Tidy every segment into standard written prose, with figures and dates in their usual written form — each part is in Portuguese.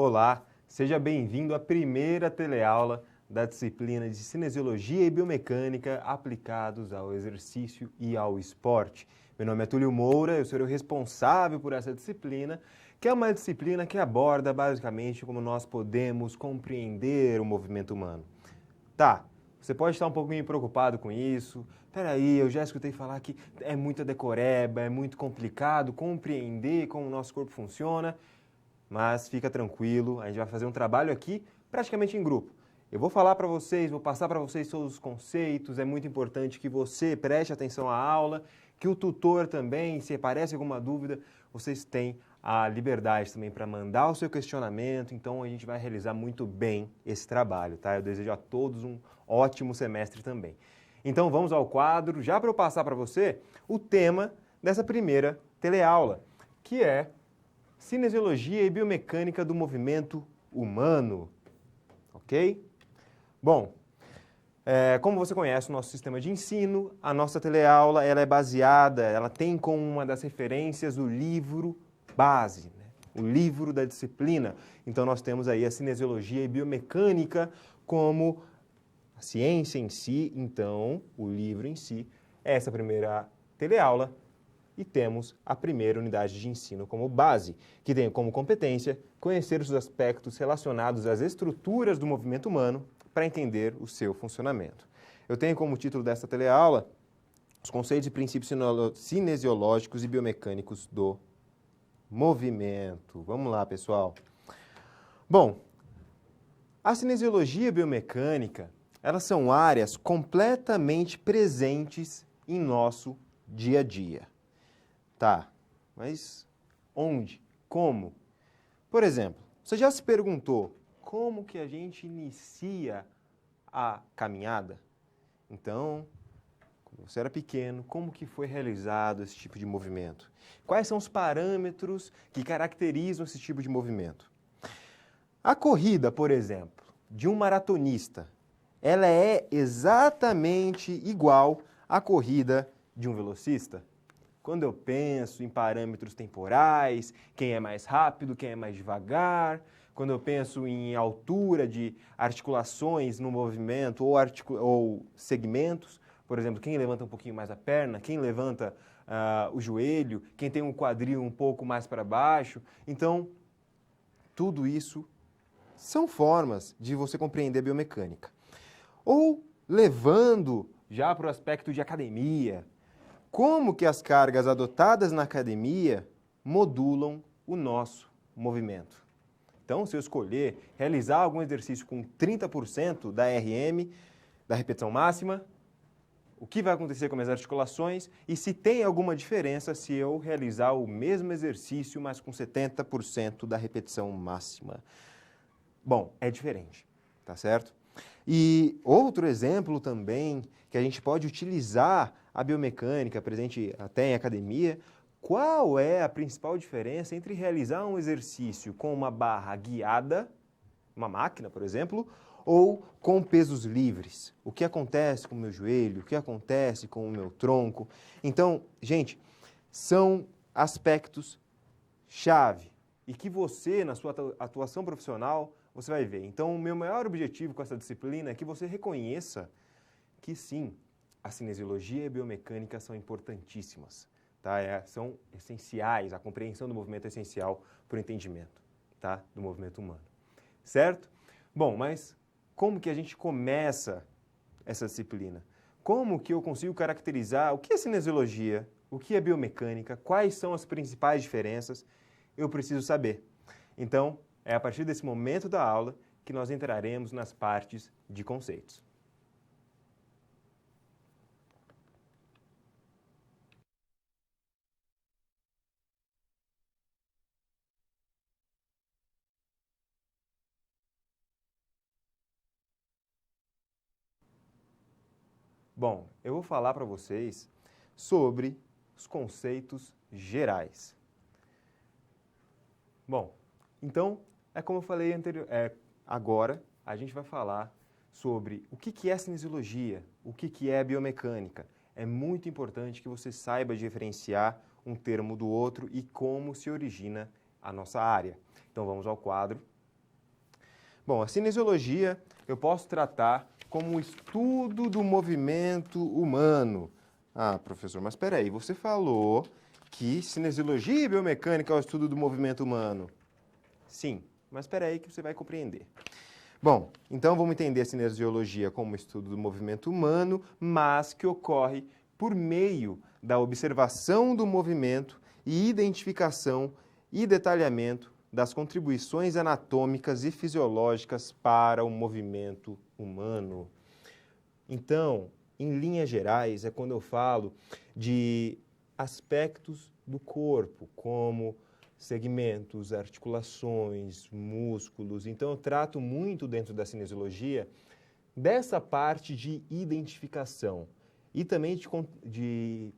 Olá, seja bem-vindo à primeira teleaula da disciplina de Cinesiologia e Biomecânica aplicados ao exercício e ao esporte. Meu nome é Túlio Moura, eu serei o responsável por essa disciplina, que é uma disciplina que aborda basicamente como nós podemos compreender o movimento humano. Tá, você pode estar um pouquinho preocupado com isso. Peraí, eu já escutei falar que é muita decoreba, é muito complicado compreender como o nosso corpo funciona. Mas fica tranquilo, a gente vai fazer um trabalho aqui praticamente em grupo. Eu vou falar para vocês, vou passar para vocês todos os conceitos, é muito importante que você preste atenção à aula, que o tutor também, se aparece alguma dúvida, vocês têm a liberdade também para mandar o seu questionamento, então a gente vai realizar muito bem esse trabalho, tá? Eu desejo a todos um ótimo semestre também. Então vamos ao quadro, já para eu passar para você o tema dessa primeira teleaula, que é Cinesiologia e Biomecânica do Movimento Humano, ok? Bom, como você conhece o nosso sistema de ensino, a nossa teleaula ela é baseada, ela tem como uma das referências o livro base, né? O livro da disciplina. Então nós temos aí a Cinesiologia e Biomecânica como a ciência em si, então o livro em si, essa primeira teleaula. E temos a primeira unidade de ensino como base, que tem como competência conhecer os aspectos relacionados às estruturas do movimento humano para entender o seu funcionamento. Eu tenho como título desta teleaula os conceitos e princípios cinesiológicos e biomecânicos do movimento. Vamos lá, pessoal. Bom, a cinesiologia e a biomecânica, elas são áreas completamente presentes em nosso dia a dia. Tá, mas onde? Como? Por exemplo, você já se perguntou como que a gente inicia a caminhada? Então, quando você era pequeno, como que foi realizado esse tipo de movimento? Quais são os parâmetros que caracterizam esse tipo de movimento? A corrida, por exemplo, de um maratonista, ela é exatamente igual à corrida de um velocista? Quando eu penso em parâmetros temporais, quem é mais rápido, quem é mais devagar, quando eu penso em altura de articulações no movimento ou segmentos, por exemplo, quem levanta um pouquinho mais a perna, quem levanta o joelho, quem tem um quadril um pouco mais para baixo. Então, tudo isso são formas de você compreender a biomecânica. Ou levando já para o aspecto de academia, como que as cargas adotadas na academia modulam o nosso movimento. Então, se eu escolher realizar algum exercício com 30% da RM, da repetição máxima, o que vai acontecer com minhas articulações e se tem alguma diferença se eu realizar o mesmo exercício, mas com 70% da repetição máxima. Bom, é diferente, tá certo? E outro exemplo também que a gente pode utilizar a biomecânica, presente até em academia, qual é a principal diferença entre realizar um exercício com uma barra guiada, uma máquina, por exemplo, ou com pesos livres? O que acontece com o meu joelho? O que acontece com o meu tronco? Então, gente, são aspectos chave e que você, na sua atuação profissional, você vai ver. Então, o meu maior objetivo com essa disciplina é que você reconheça que sim, a cinesiologia e a biomecânica são importantíssimas, tá? São essenciais, a compreensão do movimento é essencial para o entendimento, tá? Do movimento humano, certo? Bom, mas como que a gente começa essa disciplina? Como que eu consigo caracterizar o que é cinesiologia, o que é biomecânica, quais são as principais diferenças? Eu preciso saber. Então, é a partir desse momento da aula que nós entraremos nas partes de conceitos. Bom, eu vou falar para vocês sobre os conceitos gerais. Bom, então, é como eu falei agora, a gente vai falar sobre o que é cinesiologia, o que é biomecânica. É muito importante que você saiba diferenciar um termo do outro e como se origina a nossa área. Então, vamos ao quadro Bom, a cinesiologia eu posso tratar como o estudo do movimento humano. Ah, professor, mas espera aí, você falou que cinesiologia e biomecânica é o estudo do movimento humano. Sim, mas espera aí que você vai compreender. Bom, então vamos entender a cinesiologia como estudo do movimento humano, mas que ocorre por meio da observação do movimento e identificação e detalhamento das contribuições anatômicas e fisiológicas para o movimento humano. Então, em linhas gerais, é quando eu falo de aspectos do corpo, como segmentos, articulações, músculos. Então, eu trato muito dentro da cinesiologia dessa parte de identificação e também de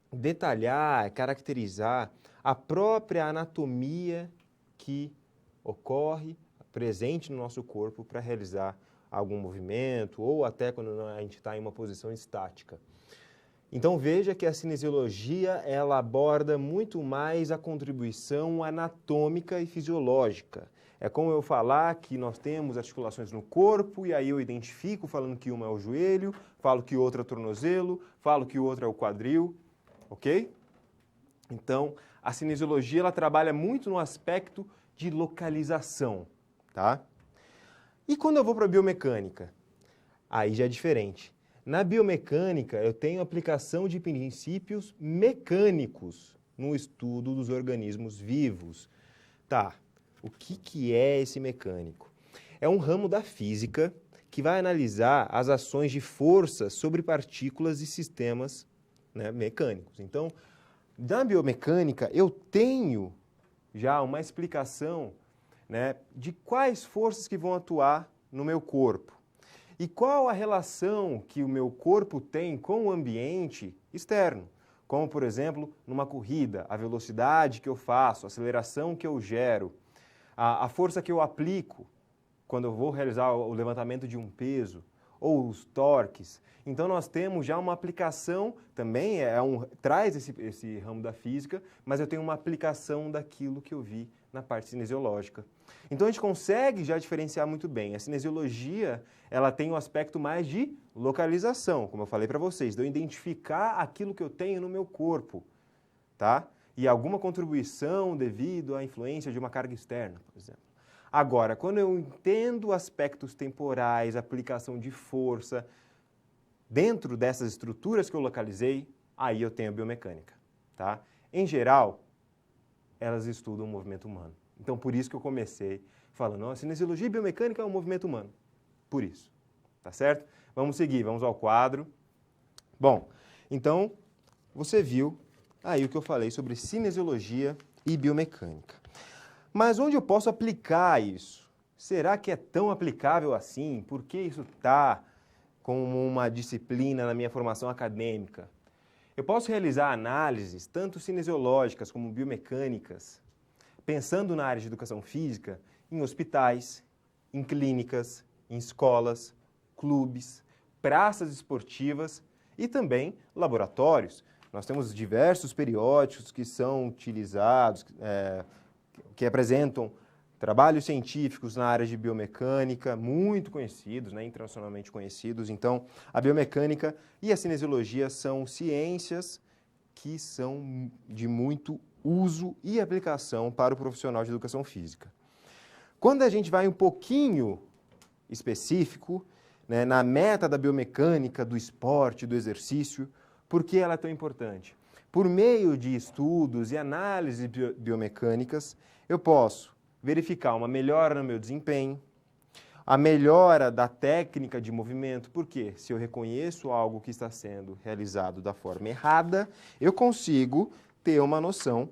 detalhar, caracterizar a própria anatomia que ocorre presente no nosso corpo para realizar algum movimento ou até quando a gente está em uma posição estática. Então veja que a cinesiologia ela aborda muito mais a contribuição anatômica e fisiológica. É como eu falar que nós temos articulações no corpo e aí eu identifico falando que uma é o joelho, falo que outra é o tornozelo, falo que outra é o quadril, ok? Então a cinesiologia ela trabalha muito no aspecto de localização, tá? E quando eu vou para a biomecânica? Aí já é diferente. Na biomecânica, eu tenho aplicação de princípios mecânicos no estudo dos organismos vivos. Tá, o que é esse mecânico? É um ramo da física que vai analisar as ações de força sobre partículas e sistemas, né, mecânicos. Então, na biomecânica, eu tenho já uma explicação, né, de quais forças que vão atuar no meu corpo. E qual a relação que o meu corpo tem com o ambiente externo? Como, por exemplo, numa corrida, a velocidade que eu faço, a aceleração que eu gero, a força que eu aplico quando eu vou realizar o levantamento de um peso, ou os torques. Então, nós temos já uma aplicação, também traz esse ramo da física, mas eu tenho uma aplicação daquilo que eu vi na parte cinesiológica. Então, a gente consegue já diferenciar muito bem. A cinesiologia, ela tem um aspecto mais de localização, como eu falei para vocês, de eu identificar aquilo que eu tenho no meu corpo, tá? E alguma contribuição devido à influência de uma carga externa, por exemplo. Agora, quando eu entendo aspectos temporais, aplicação de força, dentro dessas estruturas que eu localizei, aí eu tenho a biomecânica, tá? Em geral, elas estudam o movimento humano. Então, por isso que eu comecei falando, a cinesiologia e biomecânica é o movimento humano. Por isso, tá certo? Vamos seguir, vamos ao quadro. Bom, então, você viu aí o que eu falei sobre cinesiologia e biomecânica. Mas onde eu posso aplicar isso? Será que é tão aplicável assim? Por que isso está como uma disciplina na minha formação acadêmica? Eu posso realizar análises, tanto cinesiológicas como biomecânicas, pensando na área de educação física, em hospitais, em clínicas, em escolas, clubes, praças esportivas e também laboratórios. Nós temos diversos periódicos que são utilizados, que apresentam trabalhos científicos na área de biomecânica, muito conhecidos, né, internacionalmente conhecidos. Então, a biomecânica e a cinesiologia são ciências que são de muito uso e aplicação para o profissional de educação física. Quando a gente vai um pouquinho específico, né, na meta da biomecânica, do esporte, do exercício, por que ela é tão importante? Por meio de estudos e análises biomecânicas, eu posso verificar uma melhora no meu desempenho, a melhora da técnica de movimento, porque se eu reconheço algo que está sendo realizado da forma errada, eu consigo ter uma noção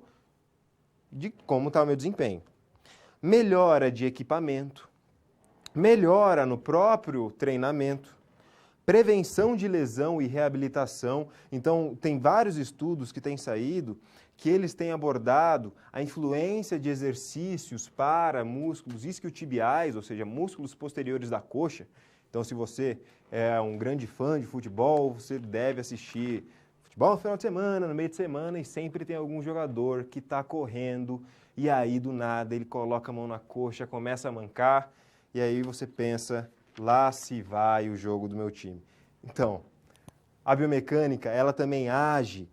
de como está o meu desempenho. Melhora de equipamento, melhora no próprio treinamento, prevenção de lesão e reabilitação. Então, tem vários estudos que têm saído que eles têm abordado a influência de exercícios para músculos isquiotibiais, ou seja, músculos posteriores da coxa. Então, se você é um grande fã de futebol, você deve assistir futebol no final de semana, no meio de semana, e sempre tem algum jogador que está correndo e aí, do nada, ele coloca a mão na coxa, começa a mancar e aí você pensa, lá se vai o jogo do meu time. Então, a biomecânica, ela também age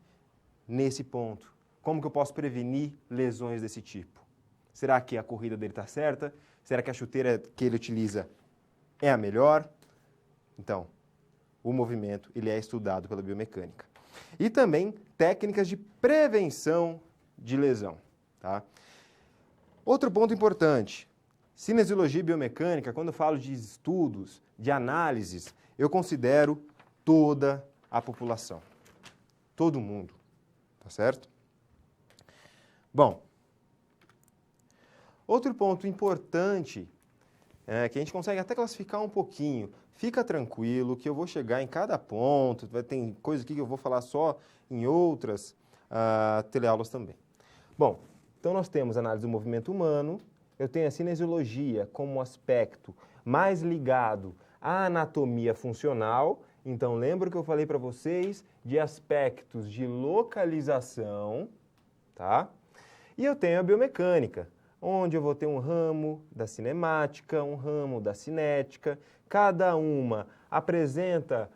nesse ponto. Como que eu posso prevenir lesões desse tipo? Será que a corrida dele está certa? Será que a chuteira que ele utiliza é a melhor? Então, o movimento ele é estudado pela biomecânica. E também técnicas de prevenção de lesão. Tá? Outro ponto importante, cinesiologia e biomecânica, quando eu falo de estudos, de análises, eu considero toda a população, todo mundo, tá certo? Bom, outro ponto importante, que a gente consegue até classificar um pouquinho, fica tranquilo que eu vou chegar em cada ponto, tem coisa aqui que eu vou falar só em outras teleaulas também. Bom, então nós temos a análise do movimento humano, eu tenho a cinesiologia como aspecto mais ligado à anatomia funcional. Então lembra que eu falei para vocês de aspectos de localização, tá? E eu tenho a biomecânica, onde eu vou ter um ramo da cinemática, um ramo da cinética, cada uma apresenta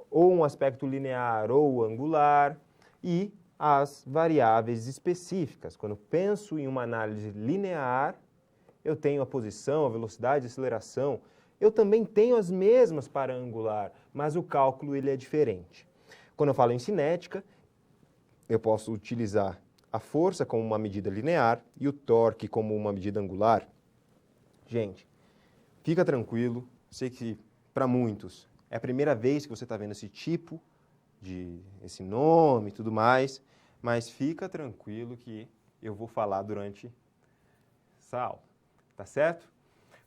ou um aspecto linear ou angular e as variáveis específicas. Quando eu penso em uma análise linear, eu tenho a posição, a velocidade, a aceleração. Eu também tenho as mesmas para angular, mas o cálculo ele é diferente. Quando eu falo em cinética, eu posso utilizar a força como uma medida linear e o torque como uma medida angular. Gente, fica tranquilo, sei que para muitos é a primeira vez que você está vendo esse nome e tudo mais, mas fica tranquilo que eu vou falar durante essa aula, tá certo?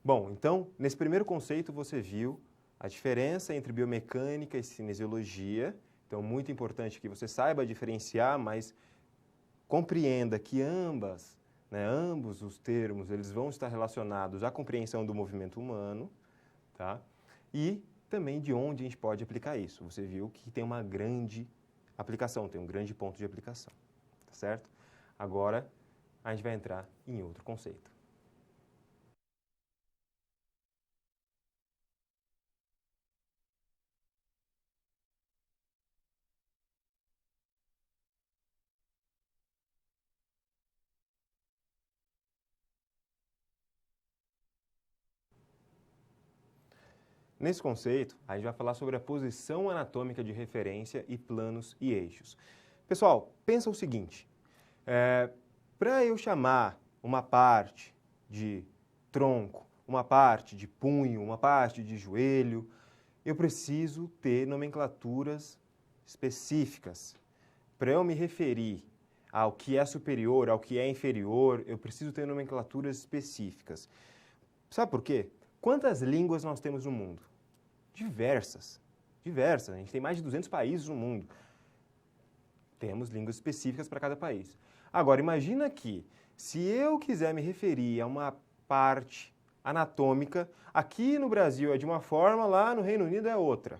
Bom, então, nesse primeiro conceito você viu a diferença entre biomecânica e cinesiologia. Então, muito importante que você saiba diferenciar, mas compreenda que ambos os termos, eles vão estar relacionados à compreensão do movimento humano, tá? E também de onde a gente pode aplicar isso. Você viu que tem uma grande aplicação, tem um grande ponto de aplicação, tá certo? Agora, a gente vai entrar em outro conceito. Nesse conceito, a gente vai falar sobre a posição anatômica de referência e planos e eixos. Pessoal, pensa o seguinte, para eu chamar uma parte de tronco, uma parte de punho, uma parte de joelho, eu preciso ter nomenclaturas específicas. Para eu me referir ao que é superior, ao que é inferior, eu preciso ter nomenclaturas específicas. Sabe por quê? Quantas línguas nós temos no mundo? Diversas. A gente tem mais de 200 países no mundo. Temos línguas específicas para cada país. Agora, imagina que, se eu quiser me referir a uma parte anatômica, aqui no Brasil é de uma forma, lá no Reino Unido é outra.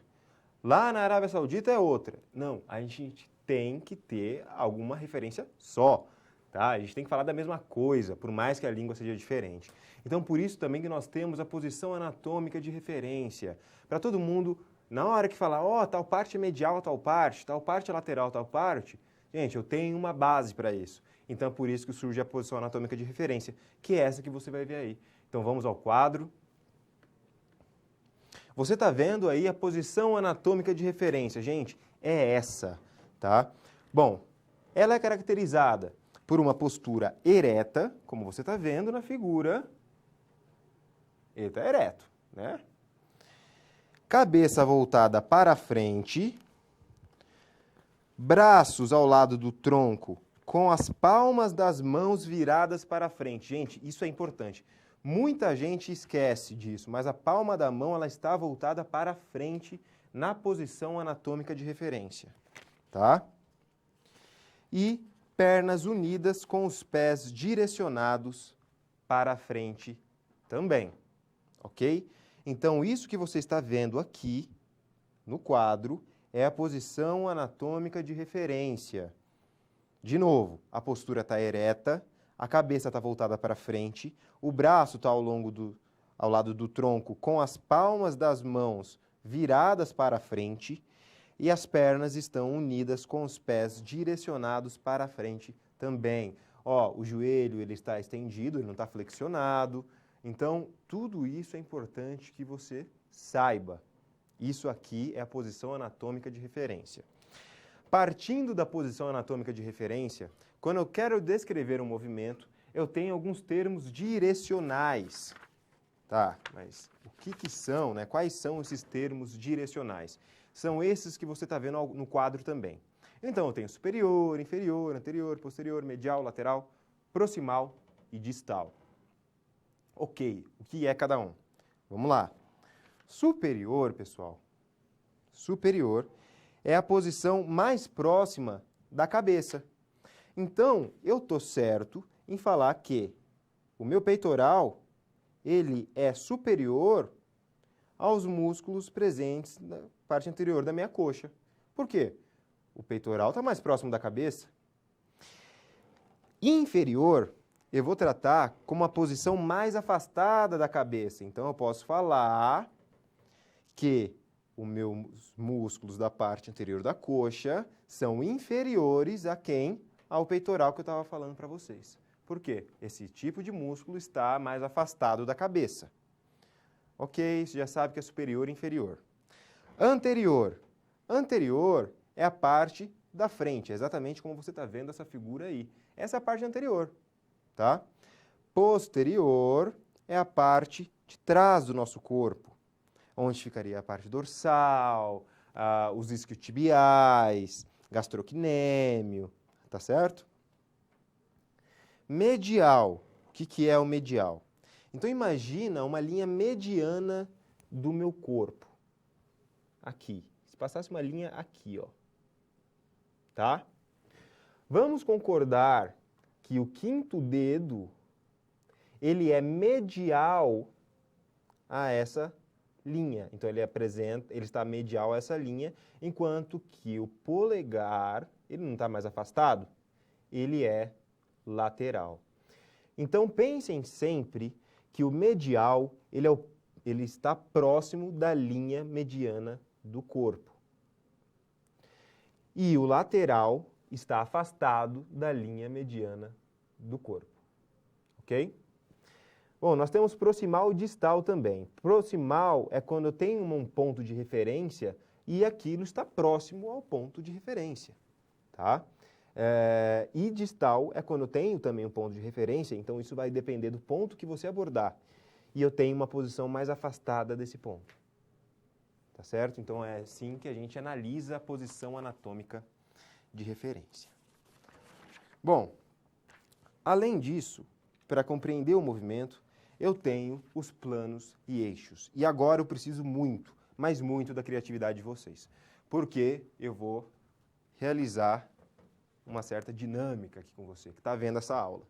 Lá na Arábia Saudita é outra. Não, a gente tem que ter alguma referência só. Tá? A gente tem que falar da mesma coisa, por mais que a língua seja diferente. Então, por isso também que nós temos a posição anatômica de referência. Para todo mundo, na hora que falar, tal parte é medial a tal parte é lateral a tal parte, gente, eu tenho uma base para isso. Então, é por isso que surge a posição anatômica de referência, que é essa que você vai ver aí. Então, vamos ao quadro. Você está vendo aí a posição anatômica de referência, gente, é essa, tá? Bom, ela é caracterizada por uma postura ereta, como você está vendo na figura. Ele está ereto, né? Cabeça voltada para frente, braços ao lado do tronco, com as palmas das mãos viradas para frente. Gente, isso é importante. Muita gente esquece disso, mas a palma da mão ela está voltada para frente na posição anatômica de referência, tá? E pernas unidas com os pés direcionados para frente também, ok? Então, isso que você está vendo aqui no quadro é a posição anatômica de referência. De novo, a postura está ereta, a cabeça está voltada para frente, o braço está ao longo ao lado do tronco com as palmas das mãos viradas para frente e as pernas estão unidas com os pés direcionados para frente também. Ó, o joelho ele está estendido, ele não está flexionado. Então, tudo isso é importante que você saiba. Isso aqui é a posição anatômica de referência. Partindo da posição anatômica de referência, quando eu quero descrever um movimento, eu tenho alguns termos direcionais. Tá, mas o que são, né? Quais são esses termos direcionais? São esses que você está vendo no quadro também. Então, eu tenho superior, inferior, anterior, posterior, medial, lateral, proximal e distal. Ok, o que é cada um? Vamos lá. Superior, pessoal, superior é a posição mais próxima da cabeça. Então, eu estou certo em falar que o meu peitoral ele é superior aos músculos presentes na parte anterior da minha coxa. Por quê? O peitoral está mais próximo da cabeça. Inferior, eu vou tratar como a posição mais afastada da cabeça. Então, eu posso falar que os meus músculos da parte anterior da coxa são inferiores a quem? Ao peitoral que eu estava falando para vocês. Por quê? Esse tipo de músculo está mais afastado da cabeça. Ok, você já sabe que é superior e inferior. Anterior. Anterior é a parte da frente, é exatamente como você está vendo essa figura aí. Essa é a parte anterior, tá? Posterior é a parte de trás do nosso corpo, onde ficaria a parte dorsal, os isquiotibiais, gastrocnêmio, tá certo? Medial. O que é o medial? Então, imagina uma linha mediana do meu corpo. Aqui. Se passasse uma linha aqui, ó. Tá? Vamos concordar que o quinto dedo, ele é medial a essa linha. Então, ele está medial a essa linha, enquanto que o polegar, ele não está mais afastado, ele é lateral. Então, pensem sempre que o medial ele está próximo da linha mediana do corpo. E o lateral está afastado da linha mediana do corpo. Ok? Bom, nós temos proximal e distal também. Proximal é quando eu tenho um ponto de referência e aquilo está próximo ao ponto de referência. Tá? E distal é quando eu tenho também um ponto de referência, então isso vai depender do ponto que você abordar. E eu tenho uma posição mais afastada desse ponto. Tá certo? Então é assim que a gente analisa a posição anatômica de referência. Bom, além disso, para compreender o movimento, eu tenho os planos e eixos. E agora eu preciso muito, mas muito da criatividade de vocês. Porque eu vou realizar uma certa dinâmica aqui com você, que está vendo essa aula.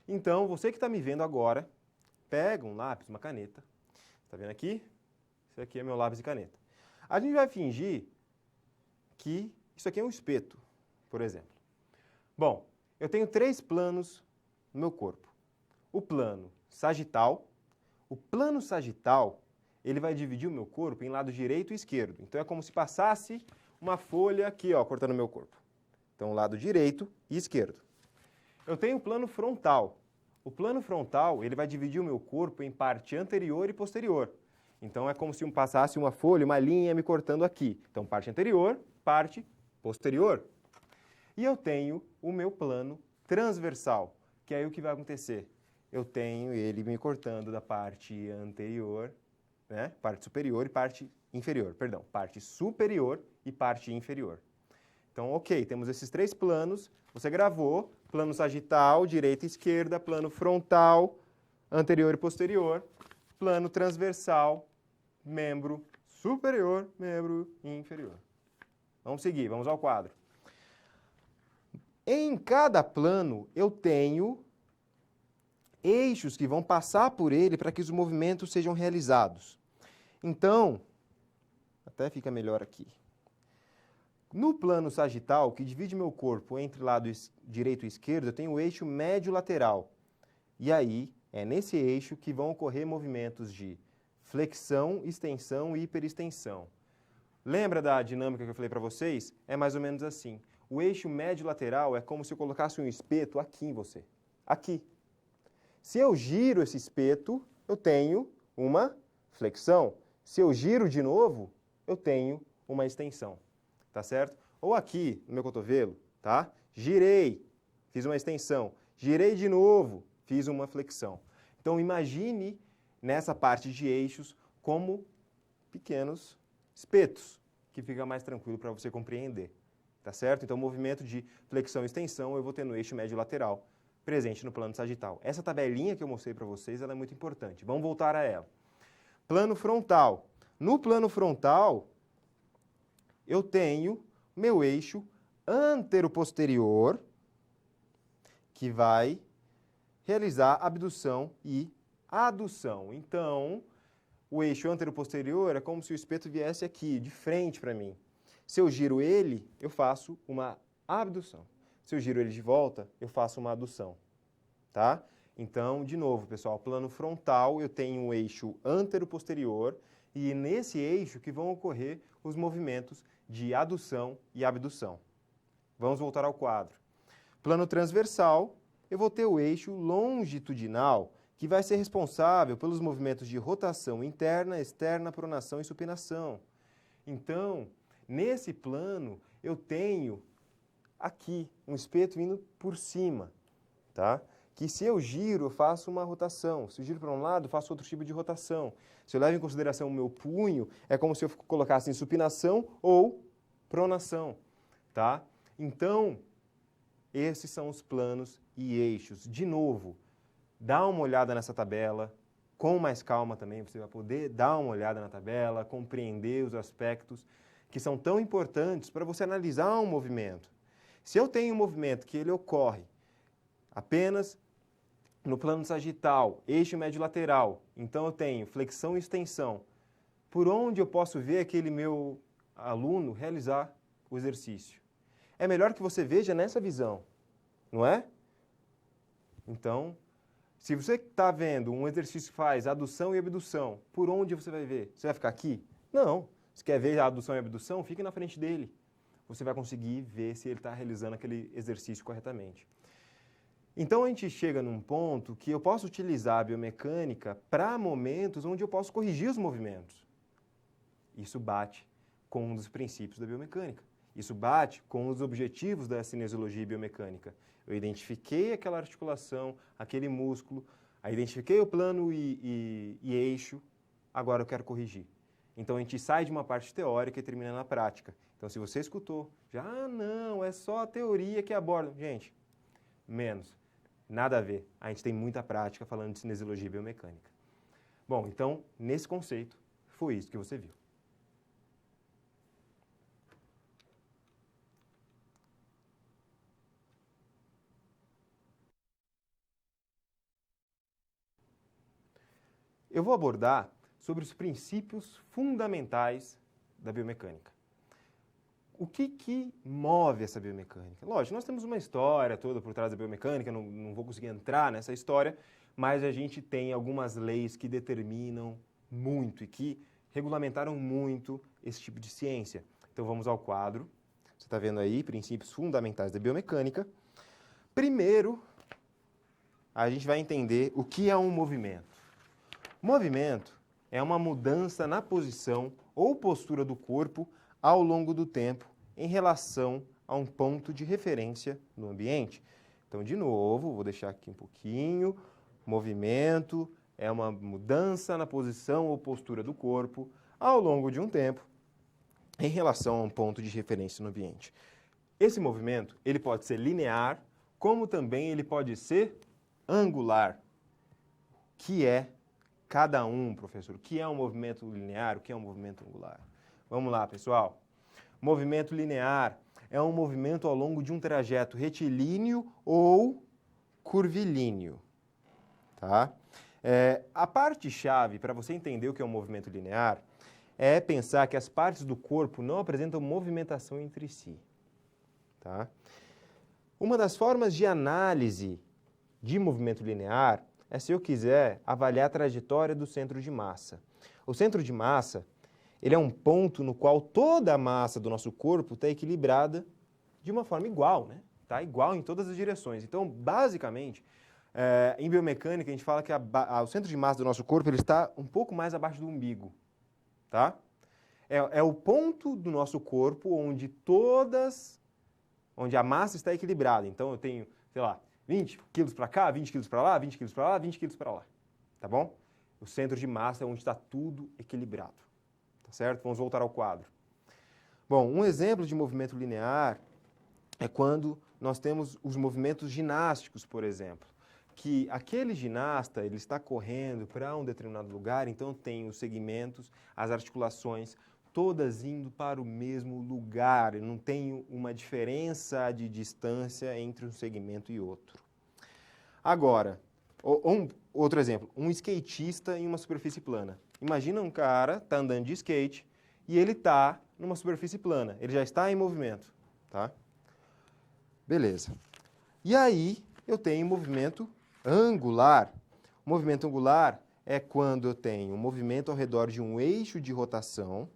Então, você que está me vendo agora, pega um lápis, uma caneta. Está vendo aqui? Esse aqui é meu lápis e caneta. A gente vai fingir que isso aqui é um espeto, por exemplo. Bom, eu tenho 3 planos no meu corpo. O plano sagital. O plano sagital, ele vai dividir o meu corpo em lado direito e esquerdo. Então, é como se passasse uma folha aqui, ó, cortando o meu corpo. Então, lado direito e esquerdo. Eu tenho o plano frontal. O plano frontal, ele vai dividir o meu corpo em parte anterior e posterior. Então, é como se passasse uma folha, uma linha me cortando aqui. Então, parte anterior, parte posterior. E eu tenho o meu plano transversal, que é aí o que vai acontecer. Eu tenho ele me cortando da parte anterior, né? Parte superior e parte inferior. Perdão, parte superior e parte inferior. Então, ok, temos esses 3 planos. Você gravou, plano sagital, direita e esquerda, plano frontal, anterior e posterior, plano transversal, membro superior, membro inferior. Vamos seguir, vamos ao quadro. Em cada plano, eu tenho eixos que vão passar por ele para que os movimentos sejam realizados. Então, até fica melhor aqui. No plano sagital, que divide meu corpo entre lado direito e esquerdo, eu tenho o eixo médio-lateral. E aí É nesse eixo que vão ocorrer movimentos de flexão, extensão e hiperextensão. Lembra da dinâmica que eu falei para vocês? É mais ou menos assim. O eixo médio-lateral é como se eu colocasse um espeto aqui em você. Aqui. Se eu giro esse espeto, eu tenho uma flexão. Se eu giro de novo, eu tenho uma extensão. Tá certo? Ou aqui, no meu cotovelo, tá? Girei, fiz uma extensão. Girei de novo, fiz uma flexão. Então, imagine nessa parte de eixos como pequenos espetos, que fica mais tranquilo para você compreender. Tá certo? Então, o movimento de flexão e extensão eu vou ter no eixo médio-lateral, presente no plano sagital. Essa tabelinha que eu mostrei para vocês, ela é muito importante. Vamos voltar a ela. Plano frontal. No plano frontal, eu tenho meu eixo antero-posterior, que vai realizar abdução e adução. Então, o eixo antero-posterior é como se o espeto viesse aqui, de frente para mim. Se eu giro ele, eu faço uma abdução. Se eu giro ele de volta, eu faço uma adução. Tá? Então, de novo, pessoal, plano frontal, eu tenho um eixo antero-posterior e nesse eixo que vão ocorrer os movimentos de adução e abdução. Vamos voltar ao quadro. Plano transversal, eu vou ter o eixo longitudinal, que vai ser responsável pelos movimentos de rotação interna, externa, pronação e supinação. Então, nesse plano, eu tenho aqui um espeto indo por cima, tá? Que se eu giro, eu faço uma rotação. Se eu giro para um lado, eu faço outro tipo de rotação. Se eu levo em consideração o meu punho, é como se eu colocasse em supinação ou pronação, tá? Então, esses são os planos e eixos. De novo, dá uma olhada nessa tabela, com mais calma também, você vai poder dar uma olhada na tabela, compreender os aspectos que são tão importantes para você analisar um movimento. Se eu tenho um movimento que ele ocorre apenas no plano sagital, eixo médio lateral, então eu tenho flexão e extensão, por onde eu posso ver aquele meu aluno realizar o exercício? É melhor que você veja nessa visão, não é? Então, se você está vendo um exercício que faz adução e abdução, por onde você vai ver? Você vai ficar aqui? Não. Se quer ver a adução e abdução, fique na frente dele. Você vai conseguir ver se ele está realizando aquele exercício corretamente. Então, a gente chega num ponto que eu posso utilizar a biomecânica para momentos onde eu posso corrigir os movimentos. Isso bate com um dos princípios da biomecânica. Isso bate com os objetivos da cinesiologia e biomecânica. Eu identifiquei aquela articulação, aquele músculo, identifiquei o plano e eixo, agora eu quero corrigir. Então, a gente sai de uma parte teórica e termina na prática. Então, se você escutou, não, é só a teoria que aborda. Gente, menos. Nada a ver. A gente tem muita prática falando de cinesiologia e biomecânica. Bom, então, nesse conceito, foi isso que você viu. Eu vou abordar sobre os princípios fundamentais da biomecânica. O que move essa biomecânica? Lógico, nós temos uma história toda por trás da biomecânica, não vou conseguir entrar nessa história, mas a gente tem algumas leis que determinam muito e que regulamentaram muito esse tipo de ciência. Então vamos ao quadro. Você está vendo aí, princípios fundamentais da biomecânica. Primeiro, a gente vai entender o que é um movimento. Movimento é uma mudança na posição ou postura do corpo ao longo do tempo em relação a um ponto de referência no ambiente. Então, de novo, vou deixar aqui um pouquinho. Movimento é uma mudança na posição ou postura do corpo ao longo de um tempo em relação a um ponto de referência no ambiente. Esse movimento, ele pode ser linear, como também ele pode ser angular, que é cada um, professor. O que é um movimento linear? O que é um movimento angular? Vamos lá, pessoal. Movimento linear é um movimento ao longo de um trajeto retilíneo ou curvilíneo. Tá? A parte-chave para você entender o que é um movimento linear é pensar que as partes do corpo não apresentam movimentação entre si. Tá? Uma das formas de análise de movimento linear é se eu quiser avaliar a trajetória do centro de massa. O centro de massa, ele é um ponto no qual toda a massa do nosso corpo está equilibrada de uma forma igual, né? Está igual em todas as direções. Então, basicamente, em biomecânica, a gente fala que o centro de massa do nosso corpo ele está um pouco mais abaixo do umbigo, tá? É o ponto do nosso corpo onde a massa está equilibrada. Então, eu tenho, sei lá, 20 quilos para cá, 20 quilos para lá, 20 quilos para lá, 20 quilos para lá, tá bom? O centro de massa é onde está tudo equilibrado, tá certo? Vamos voltar ao quadro. Bom, um exemplo de movimento linear é quando nós temos os movimentos ginásticos, por exemplo, que aquele ginasta ele está correndo para um determinado lugar, então tem os segmentos, as articulações, todas indo para o mesmo lugar, não tem uma diferença de distância entre um segmento e outro. Agora, outro exemplo, um skatista em uma superfície plana. Imagina um cara está andando de skate e ele está numa superfície plana, ele já está em movimento, tá? Beleza. E aí eu tenho movimento angular. O movimento angular é quando eu tenho um movimento ao redor de um eixo de rotação.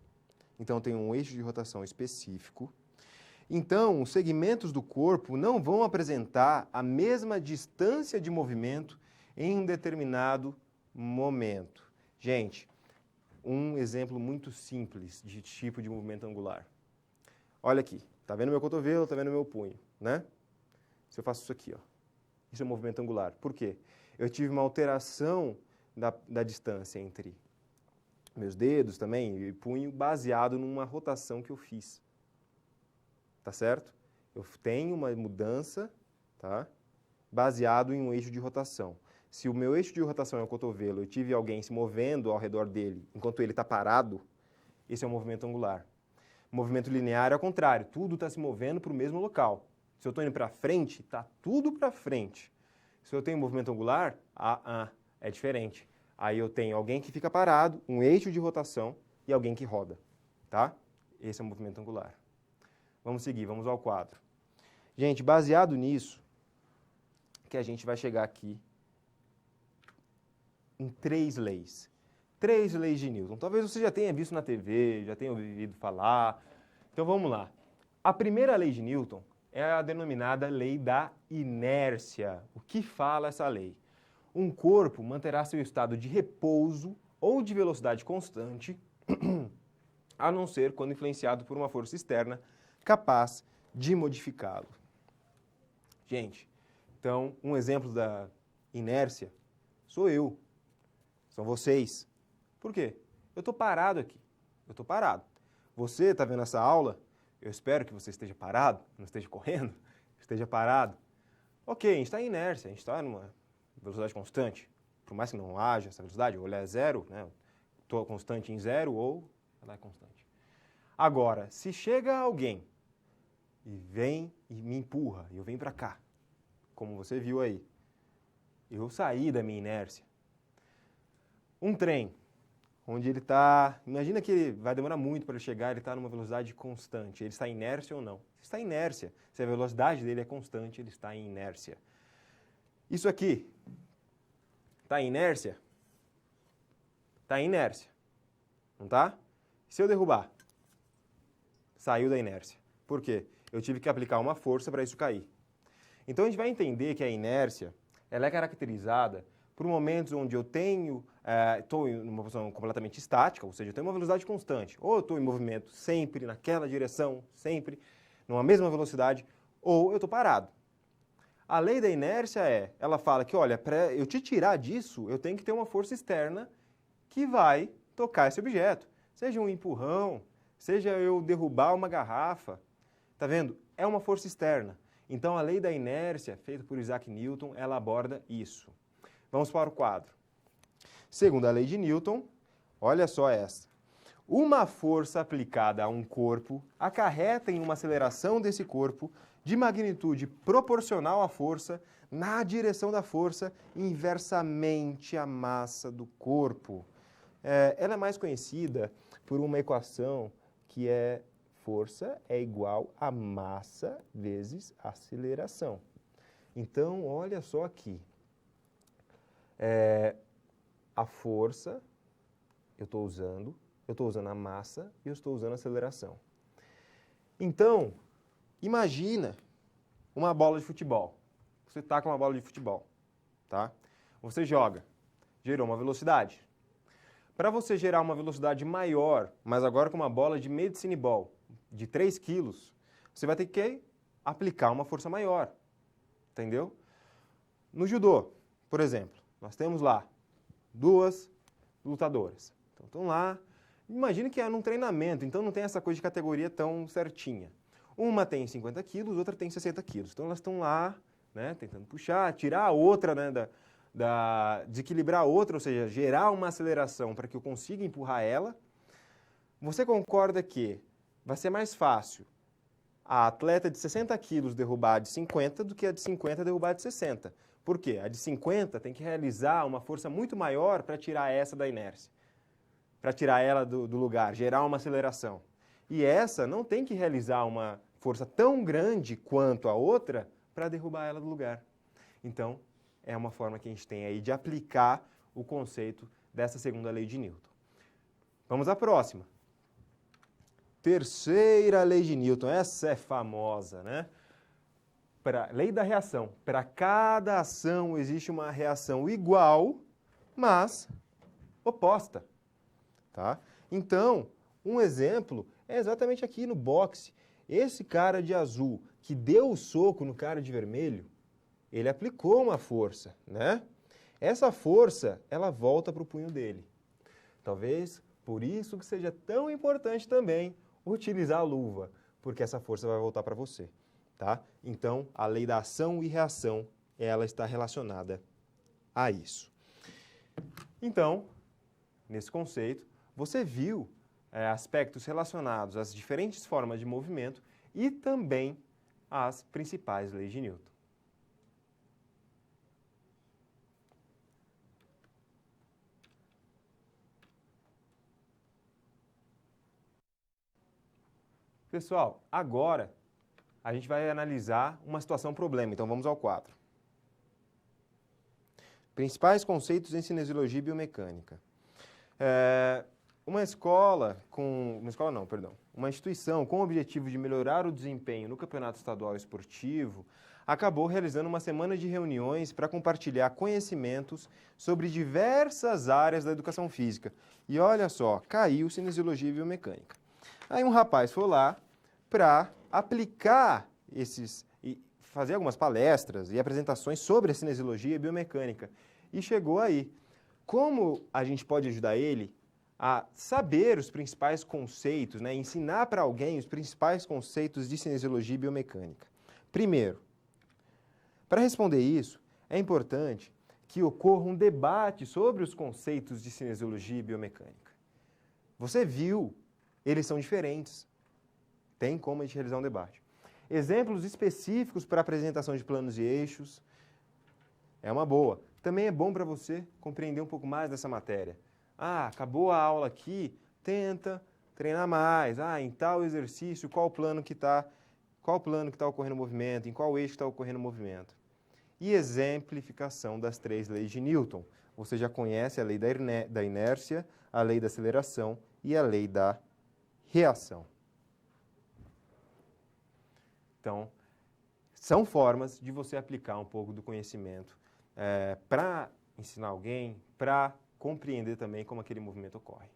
Então, eu tenho um eixo de rotação específico. Então, os segmentos do corpo não vão apresentar a mesma distância de movimento em um determinado momento. Gente, um exemplo muito simples de tipo de movimento angular. Olha aqui, tá vendo meu cotovelo, tá vendo meu punho, né? Se eu faço isso aqui, ó, isso é um movimento angular. Por quê? Eu tive uma alteração da distância entre meus dedos também e punho baseado numa rotação que eu fiz. Tá certo? Eu tenho uma mudança, tá? Baseado em um eixo de rotação. Se o meu eixo de rotação é o cotovelo, eu tive alguém se movendo ao redor dele enquanto ele está parado, esse é um movimento angular. O movimento linear é ao contrário, tudo está se movendo para o mesmo local. Se eu estou indo para frente, está tudo para frente. Se eu tenho movimento angular, é diferente. Aí eu tenho alguém que fica parado, um eixo de rotação e alguém que roda, tá? Esse é o movimento angular. Vamos seguir, vamos ao quadro. Gente, baseado nisso, que a gente vai chegar aqui em 3 leis. 3 leis de Newton. Talvez você já tenha visto na TV, já tenha ouvido falar. Então vamos lá. A primeira lei de Newton é a denominada lei da inércia. O que fala essa lei? Um corpo manterá seu estado de repouso ou de velocidade constante, a não ser quando influenciado por uma força externa capaz de modificá-lo. Gente, então, um exemplo da inércia sou eu, são vocês. Por quê? Eu estou parado aqui, eu estou parado. Você está vendo essa aula, eu espero que você esteja parado, não esteja correndo, esteja parado. Ok, a gente está em inércia, a gente está numa velocidade constante. Por mais que não haja essa velocidade, ou ela é zero, né? Estou constante em zero, ou ela é constante. Agora, se chega alguém e vem e me empurra, e eu venho para cá, como você viu aí, eu saí da minha inércia. Um trem, onde ele está... Imagina que ele vai demorar muito para ele chegar, ele está numa velocidade constante. Ele está em inércia ou não? Ele está em inércia. Se a velocidade dele é constante, ele está em inércia. Isso aqui está em inércia? Está em inércia. Não está? Se eu derrubar, saiu da inércia. Por quê? Eu tive que aplicar uma força para isso cair. Então a gente vai entender que a inércia ela é caracterizada por momentos onde eu estou em uma posição completamente estática, ou seja, eu tenho uma velocidade constante, ou eu estou em movimento sempre naquela direção, sempre numa mesma velocidade, ou eu estou parado. A lei da inércia ela fala que, olha, para eu te tirar disso, eu tenho que ter uma força externa que vai tocar esse objeto. Seja um empurrão, seja eu derrubar uma garrafa. Tá vendo? É uma força externa. Então, a lei da inércia, feita por Isaac Newton, ela aborda isso. Vamos para o quadro. Segundo a lei de Newton, olha só essa. Uma força aplicada a um corpo acarreta em uma aceleração desse corpo de magnitude proporcional à força na direção da força inversamente à massa do corpo. Ela é mais conhecida por uma equação que é força é igual a massa vezes aceleração. Então, olha só aqui. A força, eu estou usando a massa e eu estou usando a aceleração. Então, imagina uma bola de futebol. Você está com uma bola de futebol, tá? Você joga, gerou uma velocidade. Para você gerar uma velocidade maior, mas agora com uma bola de medicine ball, de 3 quilos, você vai ter que aplicar uma força maior, entendeu? No judô, por exemplo, nós temos lá 2 lutadoras. Então estão lá, imagine que é num treinamento, então não tem essa coisa de categoria tão certinha. Uma tem 50 quilos, outra tem 60 quilos. Então elas estão lá, né, tentando puxar, tirar a outra, né, desequilibrar a outra, ou seja, gerar uma aceleração para que eu consiga empurrar ela. Você concorda que vai ser mais fácil a atleta de 60 quilos derrubar a de 50 do que a de 50 derrubar a de 60? Por quê? A de 50 tem que realizar uma força muito maior para tirar essa da inércia, para tirar ela do lugar, gerar uma aceleração. E essa não tem que realizar uma força tão grande quanto a outra para derrubar ela do lugar. Então, é uma forma que a gente tem aí de aplicar o conceito dessa segunda lei de Newton. Vamos à próxima. Terceira lei de Newton, essa é famosa, né? Lei da reação. Para cada ação existe uma reação igual, mas oposta. Tá? Então, um exemplo é exatamente aqui no boxe. Esse cara de azul que deu o soco no cara de vermelho, ele aplicou uma força, né? Essa força, ela volta para o punho dele. Talvez por isso que seja tão importante também utilizar a luva, porque essa força vai voltar para você, tá? Então, a lei da ação e reação, ela está relacionada a isso. Então, nesse conceito, você viu aspectos relacionados às diferentes formas de movimento e também às principais leis de Newton. Pessoal, agora a gente vai analisar uma situação problema, então vamos ao quadro. Principais conceitos em cinesiologia e biomecânica. Uma instituição com o objetivo de melhorar o desempenho no campeonato estadual esportivo acabou realizando uma semana de reuniões para compartilhar conhecimentos sobre diversas áreas da educação física. E olha só, caiu cinesiologia e biomecânica. Aí um rapaz foi lá para aplicar e fazer algumas palestras e apresentações sobre a cinesiologia e biomecânica. E chegou aí. Como a gente pode ajudar ele a saber os principais conceitos, né? Ensinar para alguém os principais conceitos de cinesiologia e biomecânica? Primeiro, para responder isso, é importante que ocorra um debate sobre os conceitos de cinesiologia e biomecânica. Você viu, eles são diferentes. Tem como a gente realizar um debate. Exemplos específicos para apresentação de planos e eixos é uma boa. Também é bom para você compreender um pouco mais dessa matéria. Acabou a aula aqui, tenta treinar mais. Em tal exercício, qual plano que está ocorrendo o movimento, em qual eixo está ocorrendo o movimento. E exemplificação das 3 leis de Newton. Você já conhece a lei da inércia, a lei da aceleração e a lei da reação. Então, são formas de você aplicar um pouco do conhecimento para ensinar alguém, para compreender também como aquele movimento ocorre.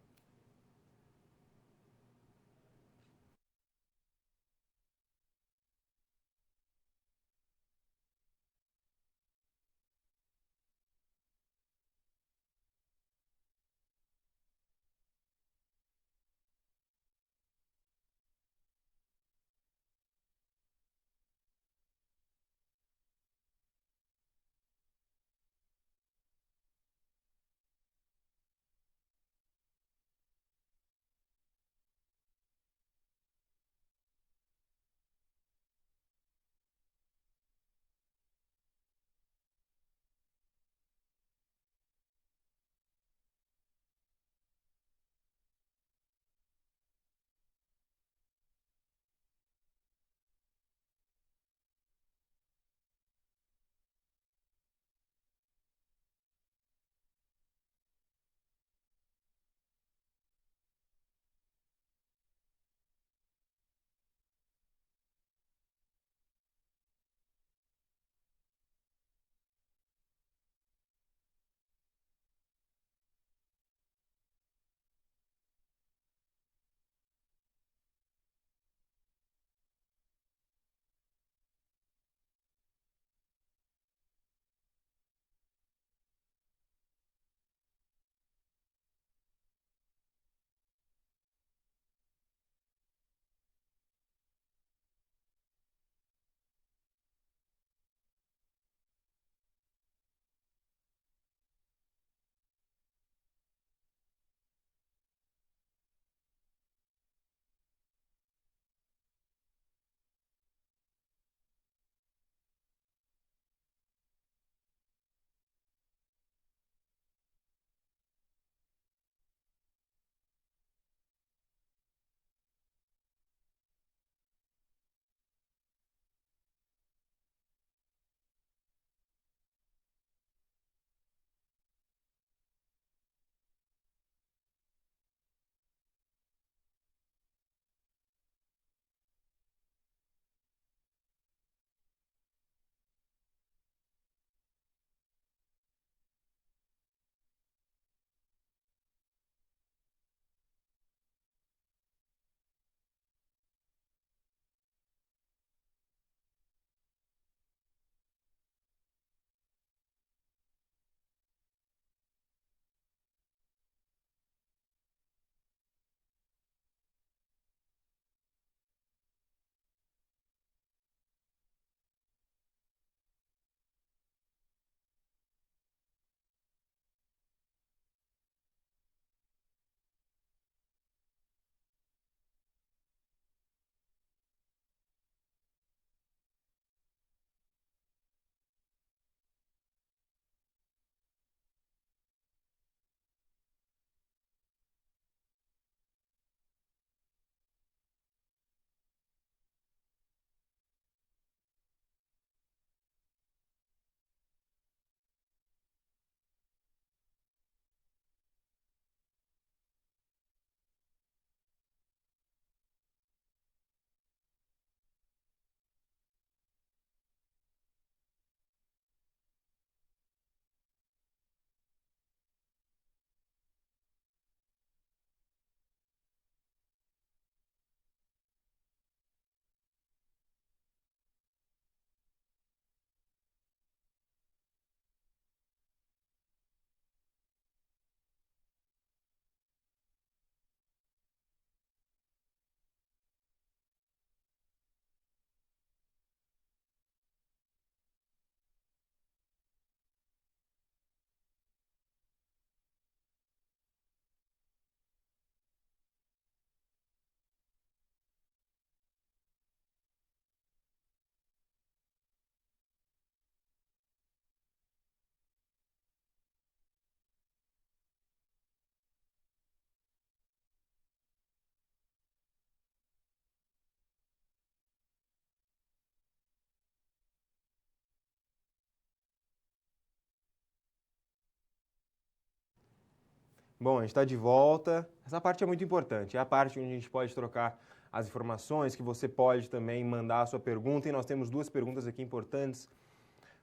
Bom, a gente está de volta. Essa parte é muito importante. É a parte onde a gente pode trocar as informações, que você pode também mandar a sua pergunta. E nós temos duas perguntas aqui importantes.